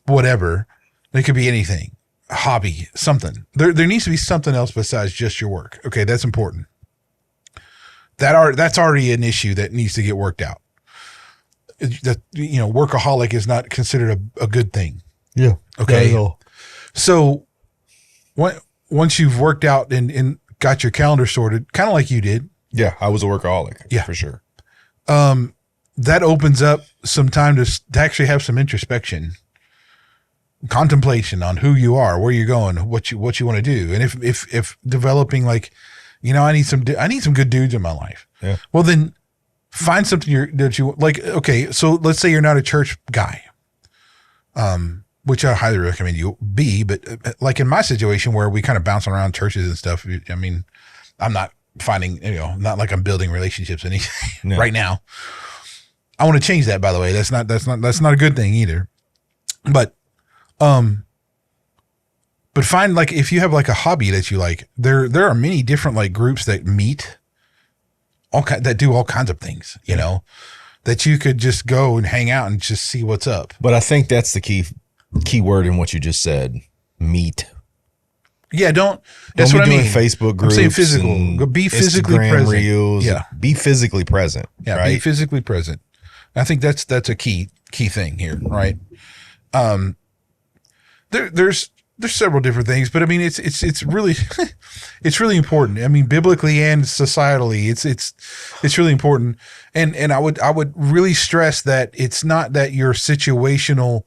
whatever. It could be anything, a hobby, something. There needs to be something else besides just your work. Okay, that's important. That's already an issue that needs to get worked out. That, you know, workaholic is not considered a good thing. Yeah. Okay. So once you've worked out and got your calendar sorted, kind of like you did. Yeah, I was a workaholic. Yeah, for sure. That opens up some time to actually have some introspection, contemplation on who you are, where you're going, what you want to do, and if developing, like, you know, I need some good dudes in my life. Yeah. Well, then find something that you like. Okay, so let's say you're not a church guy. Which I highly recommend you be, but like in my situation where we kind of bounce around churches and stuff, I mean, I'm not finding, you know, not like I'm building relationships anything right now. I want to change that, by the way. That's not a good thing either. But find, like, if you have like a hobby that you like, there are many different like groups that meet that do all kinds of things, you know, that you could just go and hang out and just see what's up. But I think that's the key word in what you just said. Meet. Yeah, that's what I mean. Facebook groups. I'm saying physical. Be physically Instagram present. Reels. Yeah. Be physically present. Yeah, right? Be physically present. I think that's a key thing here, right? There's several different things, but I mean it's really it's really important. I mean, biblically and societally, it's really important. And I would really stress that it's not that your situational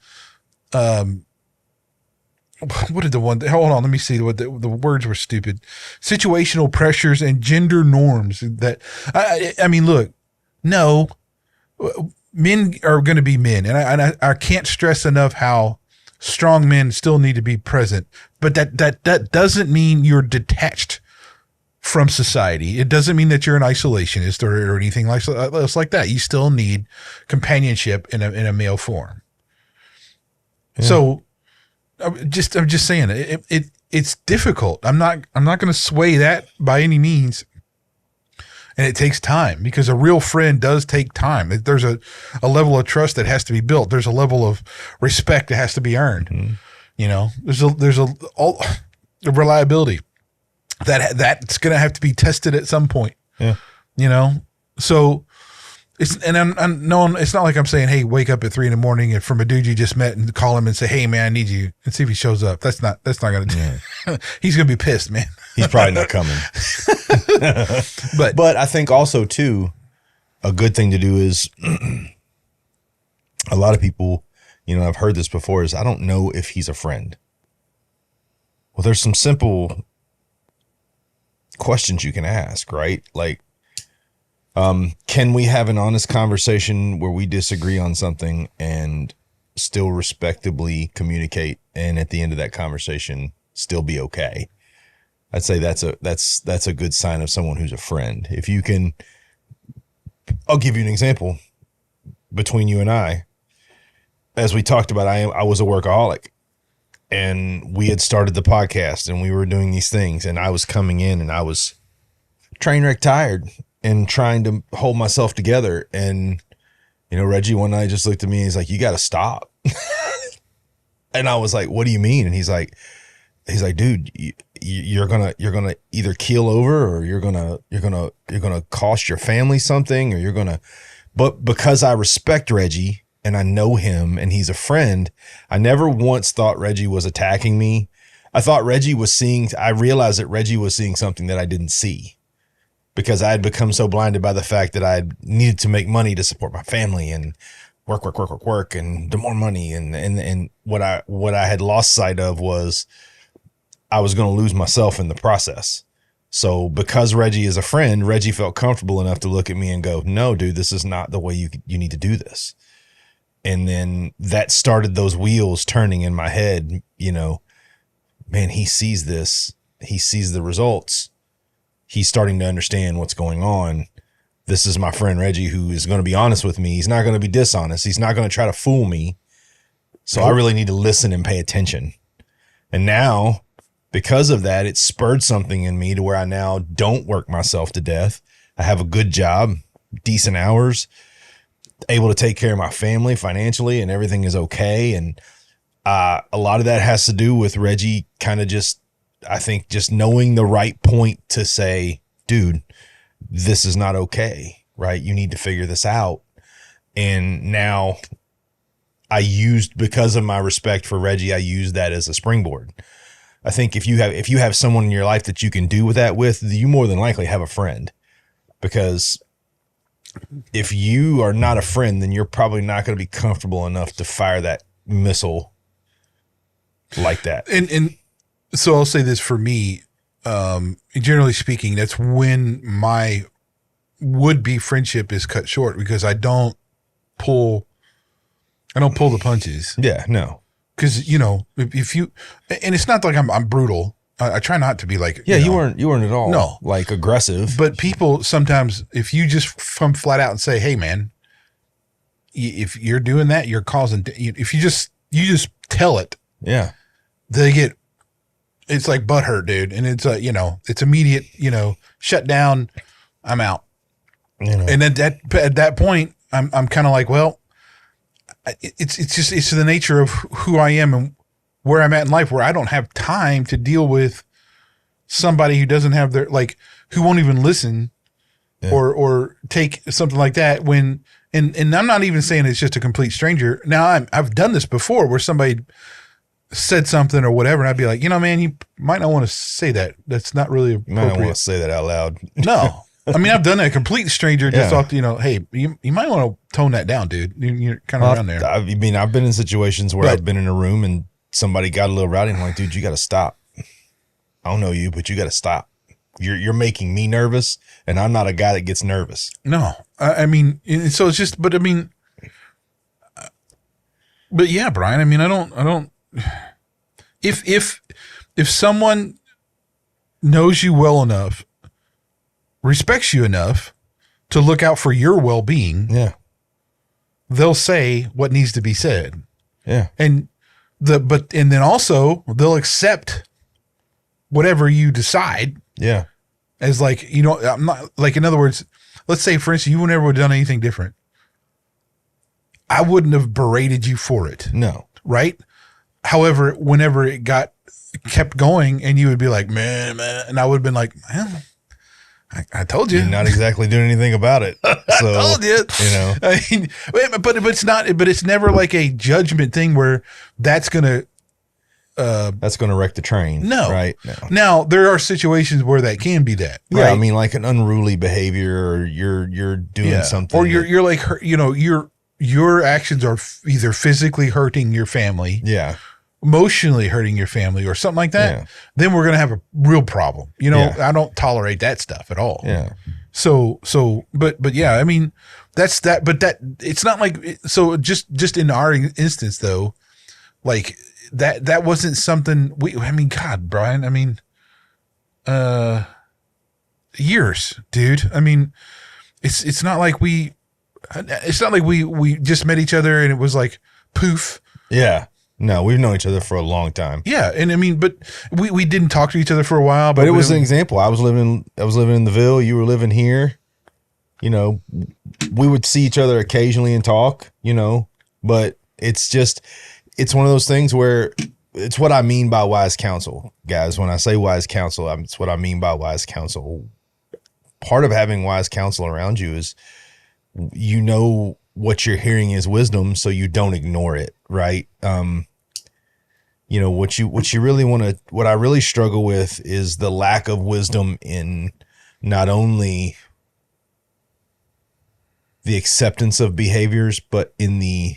what did the one? Hold on, let me see. What the words were stupid. Situational pressures and gender norms. That I mean, look, no, men are going to be men, and I can't stress enough how strong men still need to be present. But that doesn't mean you're detached from society. It doesn't mean that you're an isolationist or anything else like that. You still need companionship in a male form. Yeah. So I'm just saying it's difficult. I'm not going to sway that by any means. And it takes time, because a real friend does take time. There's a level of trust that has to be built. There's a level of respect that has to be earned. Mm-hmm. You know, there's a reliability that's going to have to be tested at some point. Yeah. You know, so it's not like I'm saying, hey, wake up at 3 a.m. and from a dude you just met and call him and say, hey man, I need you, and see if he shows up. That's not going to do. He's going to be pissed, man. He's probably not coming. But I think also too, a good thing to do is a lot of people, you know, I've heard this before, is I don't know if he's a friend. Well, there's some simple questions you can ask, right? Like, can we have an honest conversation where we disagree on something and still respectably communicate, and at the end of that conversation still be okay? I'd say that's a good sign of someone who's a friend. If you can, I'll give you an example. between you and I, as we talked about, I was a workaholic, and we had started the podcast and we were doing these things, and I was coming in and I was train wreck tired and trying to hold myself together. And, you know, Reggie one night just looked at me and he's like, you got to stop. And I was like, what do you mean? And he's like, dude, you're going to either keel over, or you're going to cost your family something, or but because I respect Reggie and I know him and he's a friend, I never once thought Reggie was attacking me. I realized that Reggie was seeing something that I didn't see, because I had become so blinded by the fact that I needed to make money to support my family and work, and the more money. And what I had lost sight of was I was going to lose myself in the process. So because Reggie is a friend, Reggie felt comfortable enough to look at me and go, no, dude, this is not the way you need to do this. And then that started those wheels turning in my head. You know, man, he sees this. He sees the results. He's starting to understand what's going on. This is my friend Reggie, who is going to be honest with me. He's not going to be dishonest. He's not going to try to fool me. So I really need to listen and pay attention. And now, because of that, it spurred something in me to where I now don't work myself to death. I have a good job, decent hours, able to take care of my family financially, and everything is okay. And a lot of that has to do with Reggie kind of just knowing the right point to say, dude, this is not okay, right? You need to figure this out. And now because of my respect for Reggie, I use that as a springboard. I think if you have someone in your life that you can do that with, you more than likely have a friend. Because if you are not a friend, then you're probably not going to be comfortable enough to fire that missile like that. And so I'll say this for me, generally speaking, that's when my would-be friendship is cut short, because I don't pull the punches. Yeah, no. Because, you know, if you, and it's not like I'm brutal. I try not to be like, yeah, you weren't at all. No, like aggressive. But people sometimes, if you just come flat out and say, hey man, if you're doing that, you're causing, if you just tell it. Yeah. It's like butthurt, dude. And it's you know, it's immediate, you know, shut down. I'm out. You know. And then at that point, I'm kind of like, well, it's the nature of who I am and where I'm at in life, where I don't have time to deal with somebody who doesn't have who won't even listen or take something like that when, and I'm not even saying it's just a complete stranger. Now I've done this before where somebody said something or whatever, and I'd be like, you know, man, you might not want to say that. That's not really appropriate. You might not want to say that out loud. No. I mean, I've done that. A complete stranger just thought, you know, hey, you might want to tone that down, dude. You're kind of around there. I mean, I've been in situations where I've been in a room and somebody got a little rowdy, and I'm like, dude, you got to stop. I don't know you, but you got to stop. You're making me nervous, and I'm not a guy that gets nervous. No, I mean, so it's just, but I mean, but yeah, Brian, I mean, I don't, if someone knows you well enough, respects you enough to look out for your well-being, they'll say what needs to be said. Yeah. And then also they'll accept whatever you decide. Yeah. As like, you know, I'm not like, in other words, let's say for instance, you never would have done anything different. I wouldn't have berated you for it. No. Right. However, whenever it kept going and you would be like, man, and I would have been like, man, I told you. You're not exactly doing anything about it. So, I told you. You know. I mean, but it's not. But it's never like a judgment thing where that's gonna wreck the train. No. Right. No. Now there are situations where that can be that. Yeah. Right? I mean, like an unruly behavior, or you're doing something, or you're like, you know, your actions are either physically hurting your family. Yeah. Emotionally hurting your family or something like that, then we're going to have a real problem. You know, I don't tolerate that stuff at all. Yeah. But yeah, I mean, that's that, but that it's not like, so just in our instance though, like that wasn't something I mean, God, Brian, I mean, years, dude. I mean, it's not like we it's not like we just met each other and it was like poof. Yeah. No, we've known each other for a long time. Yeah, and I mean, but we didn't talk to each other for a while. But it was an example. I was living in the Ville. You were living here. You know, we would see each other occasionally and talk. You know, but it's one of those things where it's what I mean by wise counsel, guys. When I say wise counsel, it's what I mean by wise counsel. Part of having wise counsel around you is, you know, what you're hearing is wisdom, so you don't ignore it, right? You know, what you really want to, what I really struggle with is the lack of wisdom in not only the acceptance of behaviors, but in the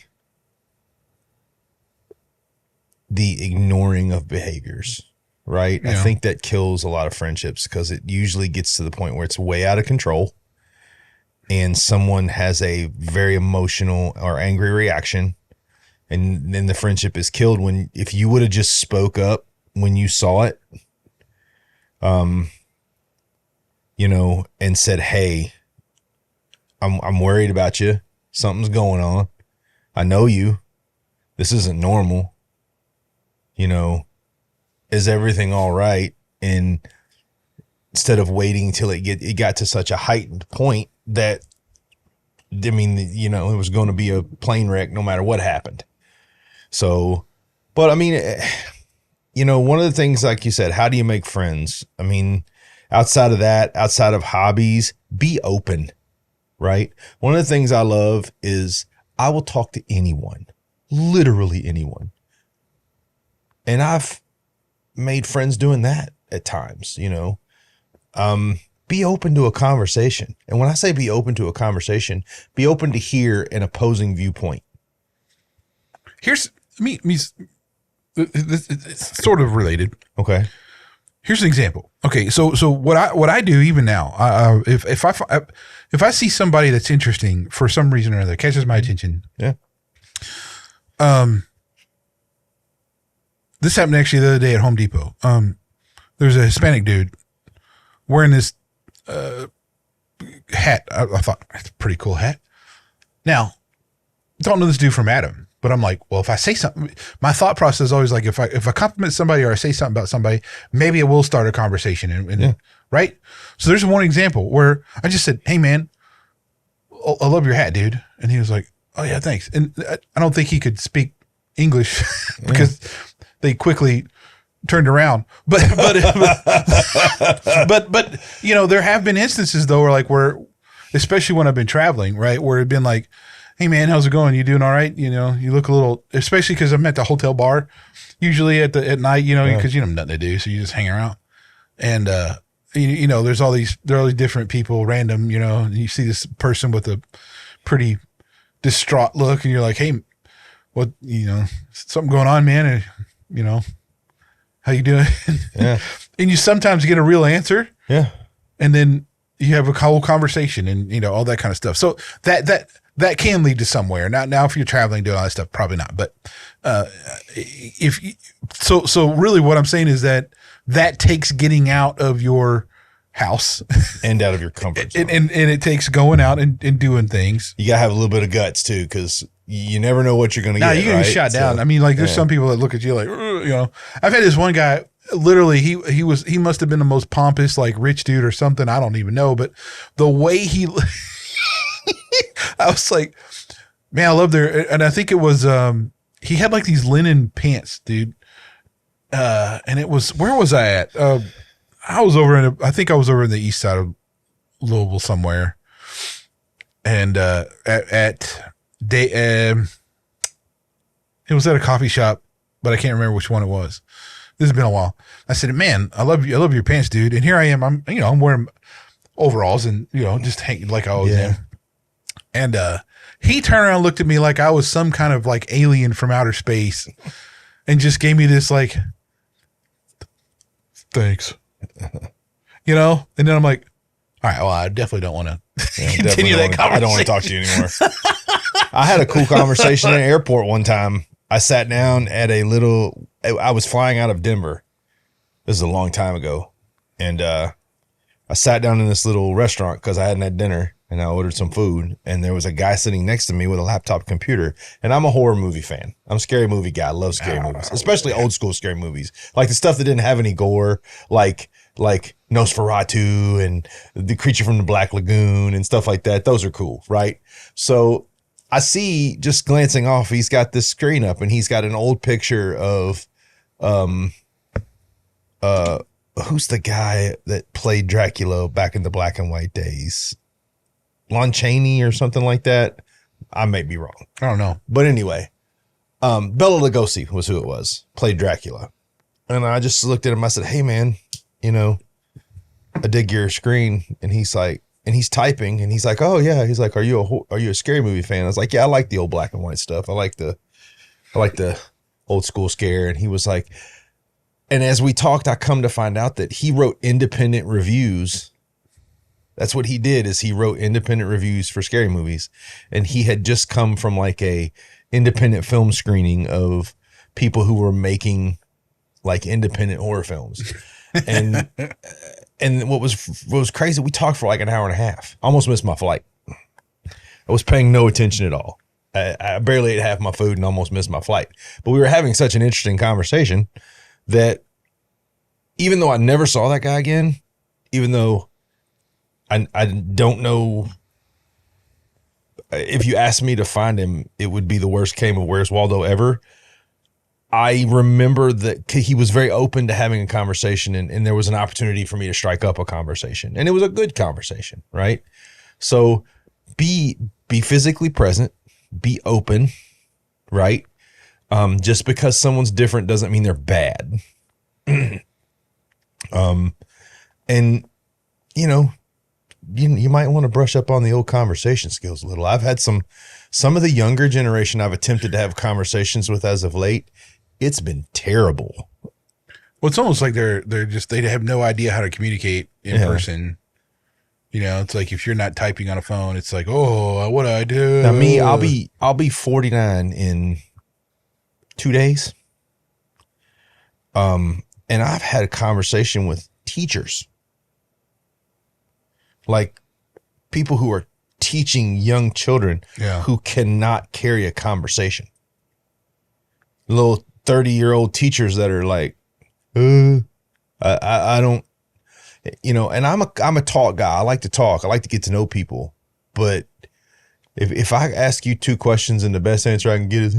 ignoring of behaviors, right? Yeah. I think that kills a lot of friendships because it usually gets to the point where it's way out of control. And someone has a very emotional or angry reaction, and then the friendship is killed. If you would have just spoke up when you saw it, you know, and said, "Hey, I'm worried about you. Something's going on. I know you. This isn't normal. You know, is everything all right?" And instead of waiting till it got to such a heightened point that, I mean, you know, it was going to be a plane wreck no matter what happened. So, but I mean, you know, one of the things, like you said, how do you make friends? I mean, outside of that, outside of hobbies, be open, right? One of the things I love is I will talk to anyone, literally anyone. And I've made friends doing that at times, you know. Be open to a conversation. And when I say be open to a conversation, be open to hear an opposing viewpoint. Here's it's sort of related. Okay. Here's an example. Okay. So what I do even now, if I see somebody that's interesting for some reason or another, catches my attention. Yeah. This happened actually the other day at Home Depot. There's a Hispanic dude wearing this hat. I thought, that's a pretty cool hat. Now, don't know this dude from Adam, but I'm like, well, if I say something, my thought process is always like, if I compliment somebody or I say something about somebody, maybe it will start a conversation. And yeah. Right? So there's one example where I just said, "Hey man, I love your hat, dude." And he was like, "Oh yeah, thanks." And I don't think he could speak English because they quickly turned around, but you know, there have been instances though where especially when I've been traveling, right, where it'd been like, "Hey man, how's it going? You doing all right? You know, you look a little," especially because I'm at the hotel bar, usually at night, you know, because you have nothing to do, so you just hang around, and you know, there are all these different people, random, you know, and you see this person with a pretty distraught look, and you're like, "Hey, what, you know, something going on, man?" And, you know, "How you doing?" Yeah. And you sometimes get a real answer. Yeah. And then you have a whole conversation and, you know, all that kind of stuff. So that can lead to somewhere. Now if you're traveling, doing all that stuff, probably not. But so really what I'm saying is that takes getting out of your house and out of your comfort zone. and it takes going out and doing things. You gotta have a little bit of guts too, because you never know what you're going to get. You're going to get shot down. I mean, like, there's some people that look at you like, you know. I've had this one guy, literally, he must have been the most pompous, like, rich dude or something. I don't even know. But the way he, I was like, man, I love their, and I think it was, he had like these linen pants, dude. And it was, where was I at? I think I was over in the east side of Louisville somewhere. And it was at a coffee shop, but I can't remember which one it was. This has been a while. I said, "Man, I love your pants, dude." And here I am. I'm wearing overalls and, you know, just hanging like I always am. And he turned around and looked at me like I was some kind of like alien from outer space and just gave me this like, "Thanks." You know? And then I'm like, all right, well, I definitely don't want to continue that conversation. I don't want to talk to you anymore. I had a cool conversation at an airport one time. I sat down at I was flying out of Denver. This is a long time ago. And I sat down in this little restaurant because I hadn't had dinner. and I ordered some food, and there was a guy sitting next to me with a laptop computer. And I'm a horror movie fan. I'm a scary movie guy. I love scary movies, especially old school scary movies, like the stuff that didn't have any gore, like Nosferatu and the Creature from the Black Lagoon and stuff like that. Those are cool, right? So I see, just glancing off, he's got this screen up, and he's got an old picture of who's the guy that played Dracula back in the black and white days? Lon Chaney or something like that. I may be wrong. I don't know. But anyway, Bela Lugosi was who it was, played Dracula. And I just looked at him. I said, hey, man, you know, I dig your screen. And he's like, and he's typing, and he's like, oh, yeah. He's like, are you a scary movie fan? I was like, yeah, I like the old black and white stuff. I like the old school scare. And he was like, and as we talked, I come to find out that he wrote independent reviews. That's what he did, is he wrote independent reviews for scary movies. And he had just come from like a independent film screening of people who were making like independent horror films. And what was crazy, we talked for like an hour and a half. Almost missed my flight. I was paying no attention at all. I barely ate half my food and almost missed my flight. But we were having such an interesting conversation that even though I never saw that guy again, even though I don't know, if you asked me to find him, it would be the worst game of Where's Waldo ever. I remember that he was very open to having a conversation, and there was an opportunity for me to strike up a conversation, and it was a good conversation, right? So be physically present, be open, right? Just because someone's different doesn't mean they're bad. And you know, you might want to brush up on the old conversation skills a little. I've had some of the younger generation I've attempted to have conversations with as of late. It's been terrible. Well, it's almost like they have no idea how to communicate in person. You know, it's like if you're not typing on a phone, it's like, oh, what do I do? Now me, I'll be 49 in 2 days. And I've had a conversation with teachers, like people who are teaching young children who cannot carry a conversation. Little 30-year-old teachers that are like, I don't, you know, and I'm a talk guy. I like to talk. I like to get to know people. But if I ask you 2 questions and the best answer I can get is,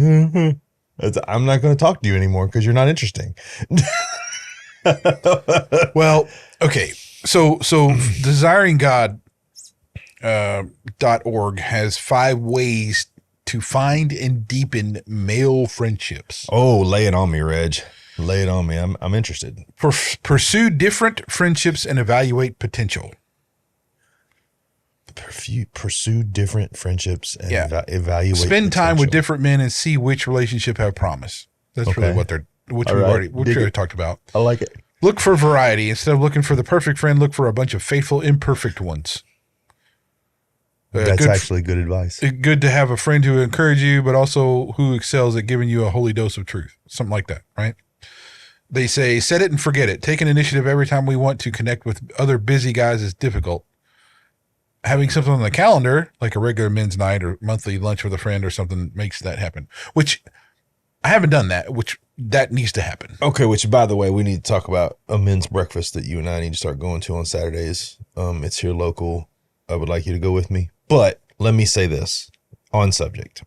I'm not going to talk to you anymore because you're not interesting. Well, okay. So desiringgod.org has 5 ways to find and deepen male friendships. Oh, lay it on me, Reg. Lay it on me. I'm interested. Pursue different friendships and evaluate potential. Pursue different friendships and evaluate. Spend time with different men and see which relationship have promise. That's really what we've already talked about. I like it. Look for variety. Instead of looking for the perfect friend, look for a bunch of faithful, imperfect ones. That's actually good advice. Good to have a friend who encourages you, but also who excels at giving you a holy dose of truth. Something like that, right? They say, set it and forget it. Take an initiative every time we want to connect with other busy guys is difficult. Having something on the calendar, like a regular men's night or monthly lunch with a friend or something, makes that happen. Which I haven't done that, that needs to happen. Okay, which, by the way, we need to talk about a men's breakfast that you and I need to start going to on Saturdays. It's here local. I would like you to go with me. But let me say this on subject.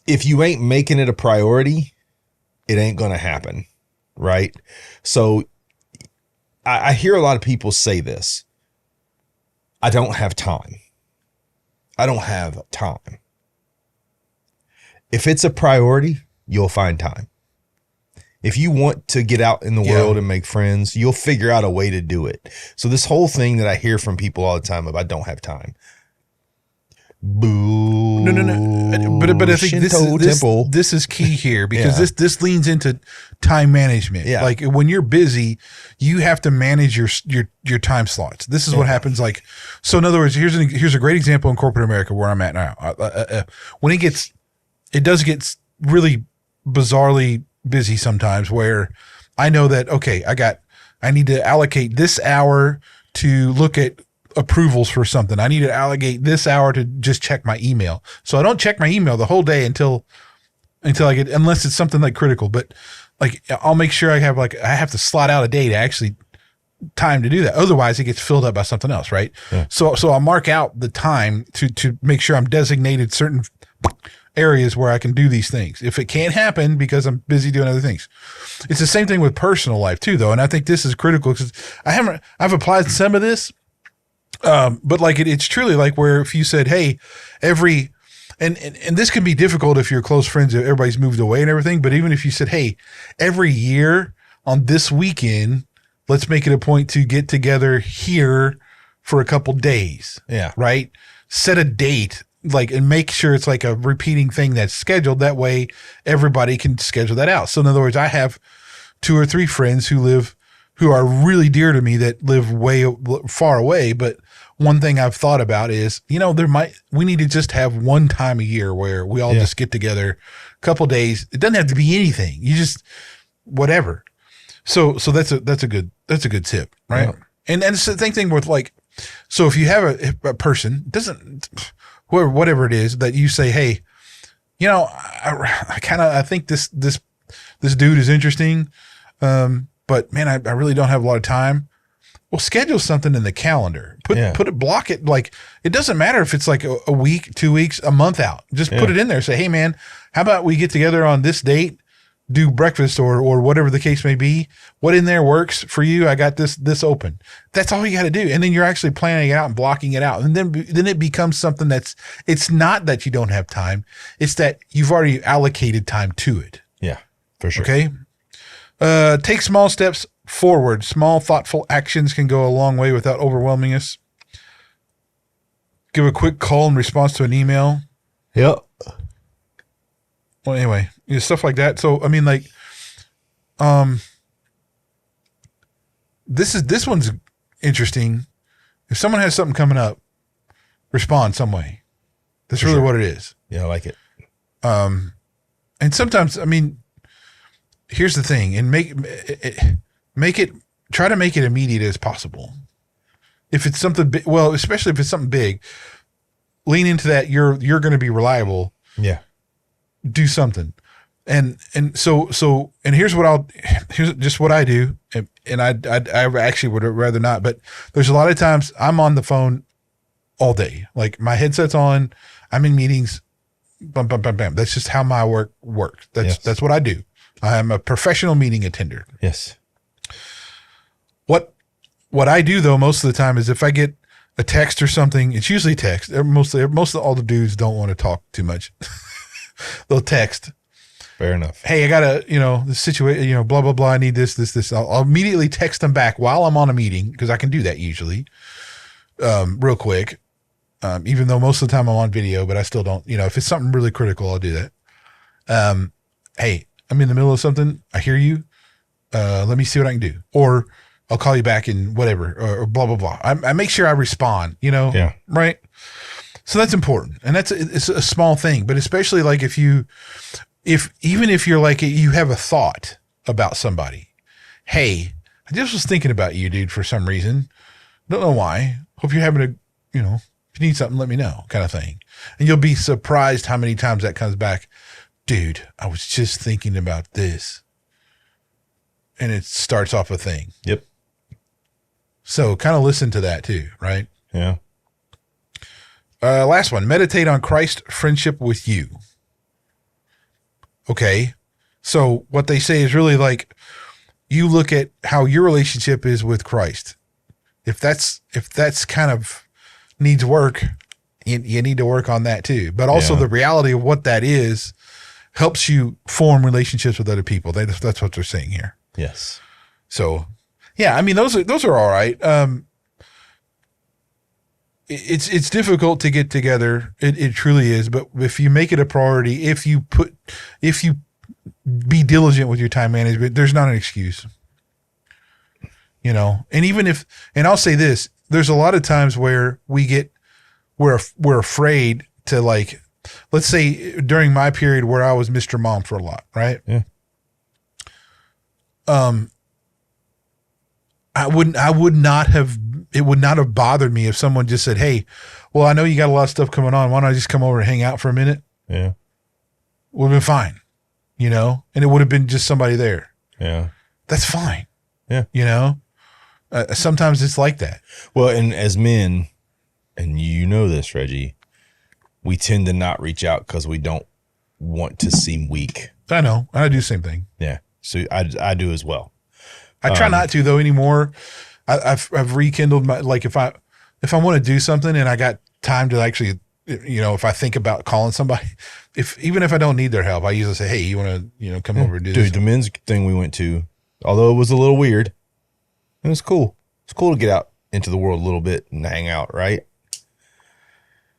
If you ain't making it a priority, it ain't going to happen, right? So I hear a lot of people say this. I don't have time. I don't have time. If it's a priority, you'll find time. If you want to get out in the world and make friends, you'll figure out a way to do it. So this whole thing that I hear from people all the time of I don't have time. Boo. No. But I think this is key here because this leans into time management. Yeah. Like when you're busy, you have to manage your time slots. This is what happens. Like, so in other words, here's a great example in corporate America where I'm at now. When it does get really bizarrely busy sometimes where I know that, okay, I need to allocate this hour to look at approvals for something. I need to allocate this hour to just check my email. So I don't check my email the whole day until I get, unless it's something like critical, but like I'll make sure I have to slot out a day to actually time to do that. Otherwise it gets filled up by something else. Right. Yeah. So I'll mark out the time to make sure I'm designated certain areas where I can do these things. If it can't happen because I'm busy doing other things. It's the same thing with personal life too, though. And I think this is critical because I've applied some of this, but like it's truly like where if you said, hey, and this can be difficult if you're close friends, if everybody's moved away and everything. But even if you said, hey, every year on this weekend, let's make it a point to get together here for a couple days. Yeah. Right. Set a date. Like, and make sure it's like a repeating thing that's scheduled. That way everybody can schedule that out. So in other words, I have 2 or 3 friends who are really dear to me that live way far away. But one thing I've thought about is, we need to just have one time a year where we all just get together a couple days. It doesn't have to be anything. You just, whatever. So that's a good tip. Right. Yeah. And it's the same thing with like, so if you have a person whatever it is that you say, hey, I think this dude is interesting. But man, I really don't have a lot of time. Well, schedule something in the calendar, block it. Like, it doesn't matter if it's like a week, 2 weeks, a month out, just put it in there. Say, hey man, how about we get together on this date, do breakfast or whatever the case may be. What in there works for you? I got this open. That's all you got to do. And then you're actually planning it out and blocking it out. And then it becomes something it's not that you don't have time. It's that you've already allocated time to it. Yeah, for sure. Okay. Take small steps forward. Small, thoughtful actions can go a long way without overwhelming us. Give a quick call in response to an email. Yep. Well, anyway, stuff like that. So, I mean, like, this one's interesting. If someone has something coming up, respond some way. That's really what it is. Yeah, I like it. And sometimes, I mean, here's the thing, and try to make it immediate as possible. If it's something big, well, especially if it's something big, lean into that. You're going to be reliable. Yeah. Do something. And so here's just what I do. And I actually would rather not, but there's a lot of times I'm on the phone all day. Like my headset's on, I'm in meetings, bam, bam, bam, bam. That's just how my work works. That's what I do. I am a professional meeting attender. Yes. What I do though, most of the time is if I get a text or something, it's usually text. Most of all the dudes don't want to talk too much. They'll text. Fair enough. Hey, I got the situation, blah, blah, blah. I need this. I'll immediately text them back while I'm on a meeting because I can do that usually real quick. Even though most of the time I'm on video, but I still don't, if it's something really critical, I'll do that. Hey, I'm in the middle of something. I hear you. Let me see what I can do. Or I'll call you back in whatever, or blah, blah, blah. I make sure I respond, Yeah. Right. So that's important. And it's a small thing, but especially like if you're like, you have a thought about somebody, hey, I just was thinking about you, dude, for some reason. Don't know why. Hope you're having if you need something, let me know, kind of thing. And you'll be surprised how many times that comes back. Dude, I was just thinking about this. And it starts off a thing. Yep. So kind of listen to that too, right? Yeah. Last one, meditate on Christ's friendship with you. Okay. So what they say is really like, you look at how your relationship is with Christ. If that's kind of needs work, you need to work on that too. But also the reality of what that is helps you form relationships with other people. That's what they're saying here. Yes. So yeah, I mean, those are all right. It's difficult to get together. It truly is. But if you make it a priority, if you be diligent with your time management, there's not an excuse, and even and I'll say this, there's a lot of times where we're afraid to, like, let's say during my period where I was Mr. Mom for a lot, right? Yeah. it would not have bothered me if someone just said, hey, well, I know you got a lot of stuff coming on. Why don't I just come over and hang out for a minute? Yeah. Would have been fine, and it would have been just somebody there. Yeah. That's fine. Yeah. Sometimes it's like that. Well, and as men, and you know this, Reggie, we tend to not reach out because we don't want to seem weak. I know. I do the same thing. Yeah. So I do as well. I try not to though anymore. I've rekindled my, like if I want to do something and I got time to actually, if I think about calling somebody, even if I don't need their help, I usually say, hey, you want to, come over and do this? Dude, the men's thing we went to, although it was a little weird, it was cool. It's cool to get out into the world a little bit and hang out, right?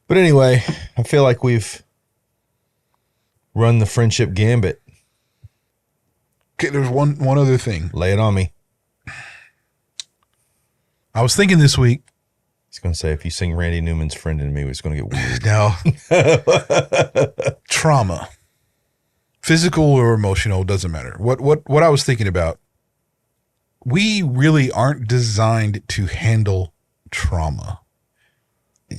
But anyway, I feel like we've run the friendship gambit. Okay, there's one other thing. Lay it on me. I was thinking this week. He's going to say, if you sing Randy Newman's Friend in Me, it's going to get weird. No. Trauma. Physical or emotional, doesn't matter. What I was thinking about, we really aren't designed to handle trauma.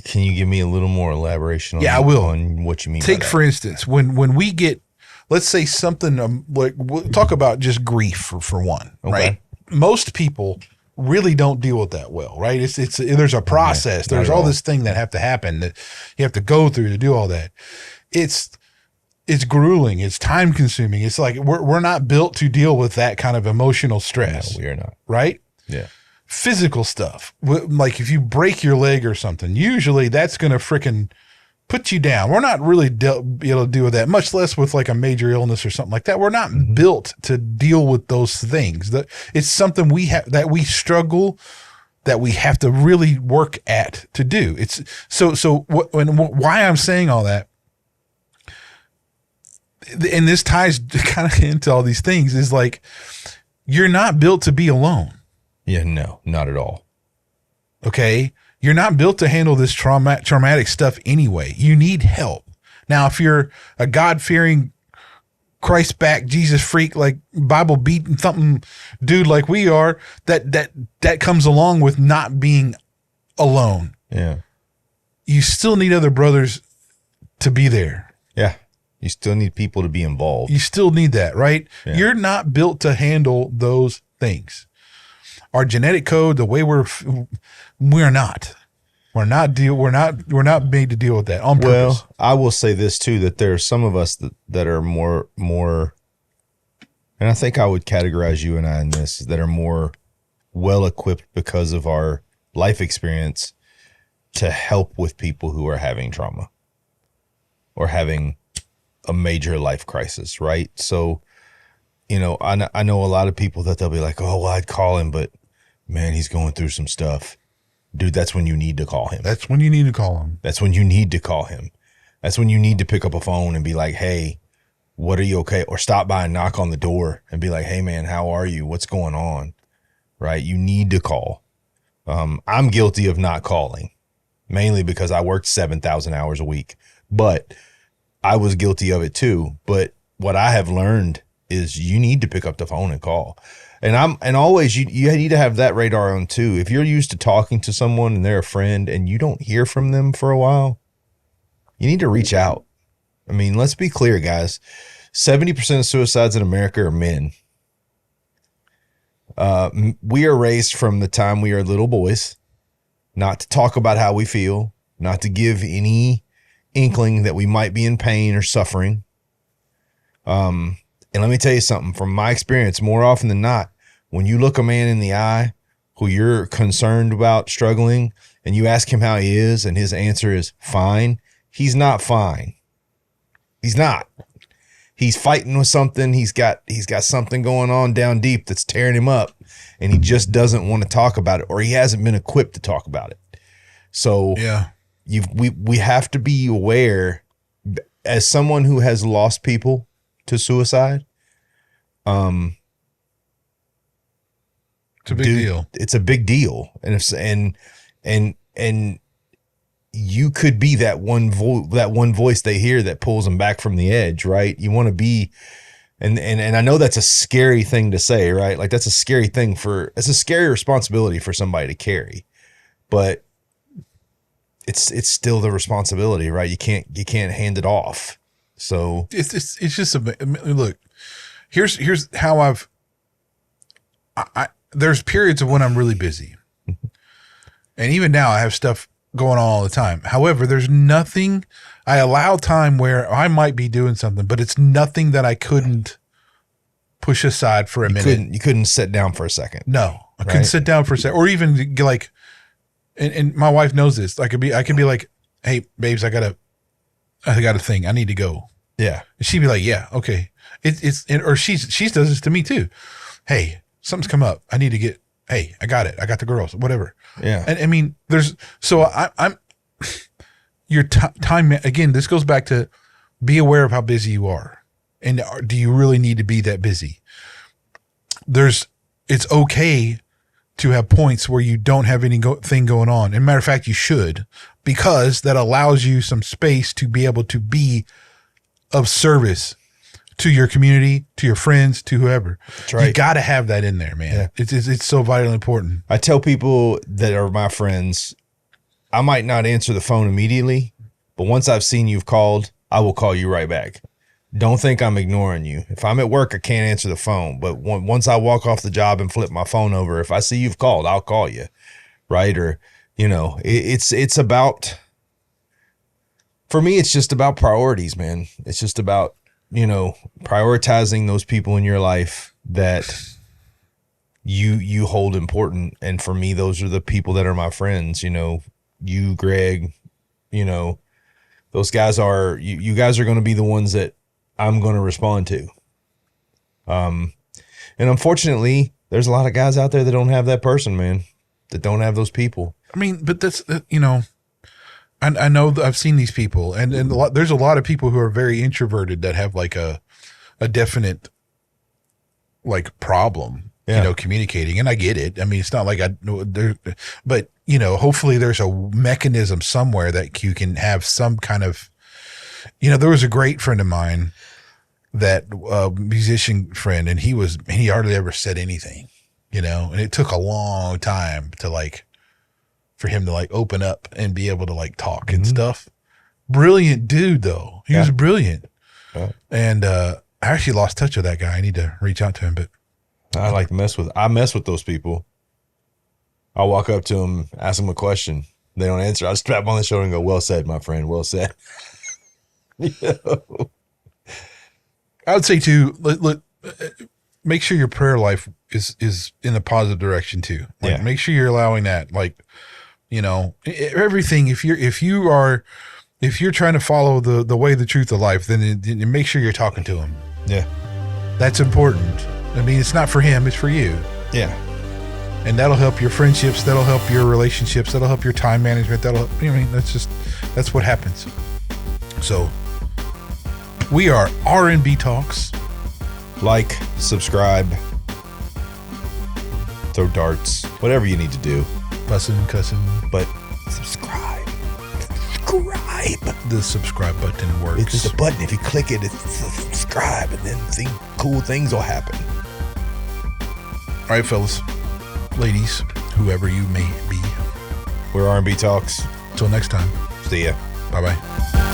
Can you give me a little more elaboration on, I will. On what you mean? Take, for instance, when we get, let's say something, like we'll talk about just grief for one, Okay. right? Most people really don't deal with that well, right? There's a process. There's all this thing that have to happen that you have to go through to do all that. It's grueling. It's time consuming. It's like we're not built to deal with that kind of emotional stress. No, we are not. Right? Yeah. Physical stuff, like if you break your leg or something, usually that's going to frickin' put you down. We're not really be able to deal with that, much less with like a major illness or something like that. We're not built to deal with those things. It's something that we struggle, that we have to really work at to do. It's why I'm saying all that, and this ties kind of into all these things, is like, you're not built to be alone. Yeah, no, not at all. Okay? You're not built to handle this traumatic stuff anyway. You need help. Now, if you're a God-fearing, Christ-backed, Jesus freak, like Bible-beating something dude like we are, that comes along with not being alone. Yeah. You still need other brothers to be there. Yeah. You still need people to be involved. You still need that, right? Yeah. You're not built to handle those things. Our genetic code, the way we're not. We're not made to deal with that on purpose. Well, I will say this too, that there are some of us that are more, and I think I would categorize you and I in this, that are more well equipped because of our life experience to help with people who are having trauma or having a major life crisis, right? So, I know a lot of people that they'll be like, oh, well, I'd call him, but man, he's going through some stuff. Dude, that's when you need to call him. That's when you need to call him. That's when you need to call him. That's when you need to pick up a phone and be like, hey, what are you okay? Or stop by and knock on the door and be like, hey, man, how are you? What's going on? Right? You need to call. I'm guilty of not calling, mainly because I worked 7,000 hours a week. But I was guilty of it too. But what I have learned is you need to pick up the phone and call. And always you need to have that radar on too. If you're used to talking to someone and they're a friend and you don't hear from them for a while, you need to reach out. I mean, let's be clear, guys. 70% of suicides in America are men. We are raised from the time we are little boys not to talk about how we feel, not to give any inkling that we might be in pain or suffering. And let me tell you something from my experience, more often than not, when you look a man in the eye who you're concerned about struggling and you ask him how he is and his answer is fine, he's not fine. He's not. He's fighting with something. He's got something going on down deep that's tearing him up and he just doesn't want to talk about it, or he hasn't been equipped to talk about it. So yeah, we have to be aware, as someone who has lost people to suicide. It's a big deal. It's a big deal. And you could be that one voice they hear that pulls them back from the edge, right? You want to be, And I know that's a scary thing to say, right? Like it's a scary responsibility for somebody to carry, but it's still the responsibility, right? You can't hand it off. So it's just look, here's how there's periods of when I'm really busy. And even now I have stuff going on all the time. However, there's nothing, I allow time where I might be doing something, but it's nothing that I couldn't push aside for a minute. You couldn't sit down for a second. No, I couldn't sit down for a second, or even like, and my wife knows this. I could be like, hey, babes, I got a thing. I need to go. Yeah. And she'd be like, yeah, okay. Or she does this to me too. Hey, something's come up. I need to get, hey, I got it. I got the girls, whatever. Yeah. And I mean, I'm your time, again, this goes back to be aware of how busy you are. And do you really need to be that busy? It's okay to have points where you don't have anything going on. And matter of fact, you should, because that allows you some space to be able to be of service to your community, to your friends, to whoever. That's right. You got to have that in there, man. Yeah. It's so vitally important. I tell people that are my friends, I might not answer the phone immediately, but once I've seen you've called, I will call you right back. Don't think I'm ignoring you. If I'm at work, I can't answer the phone. But once I walk off the job and flip my phone over, if I see you've called, I'll call you, right? Or, it's about, for me, it's just about priorities, man. It's just about, prioritizing those people in your life that you hold important. And for me, those are the people that are my friends, you, Greg, those guys are, you guys are going to be the ones that I'm going to respond to. And unfortunately, there's a lot of guys out there that don't have that person, man, that don't have those people. I mean, but that's, I know that I've seen these people, and there's a lot of people who are very introverted that have like a definite like problem, communicating. And I get it. I mean, it's not like but hopefully there's a mechanism somewhere that you can have some kind of, there was a great friend of mine, that musician friend, and he hardly ever said anything, and it took a long time for him to open up and be able to talk and stuff. Brilliant dude though. He was brilliant. And I actually lost touch with that guy. I need to reach out to him, but I mess with those people. I'll walk up to them, ask them a question. They don't answer. I'll strap on the shoulder and go, well said, my friend. Well said. I would say too, look, make sure your prayer life is in a positive direction too. Make sure you're allowing that, everything. If you're trying to follow the way, the truth, the life, then make sure you're talking to him. Yeah. That's important. I mean, it's not for him, it's for you. Yeah. And that'll help your friendships. That'll help your relationships. That'll help your time management. That's what happens. So we are R&B Talks. Like, subscribe, throw darts, whatever you need to do. Bussin', cussin'. But subscribe. The subscribe button works. It's just a button. If you click it, it's subscribe, and then cool things will happen. All right, fellas, ladies, whoever you may be. We're R&B Talks. Till next time. See ya. Bye-bye.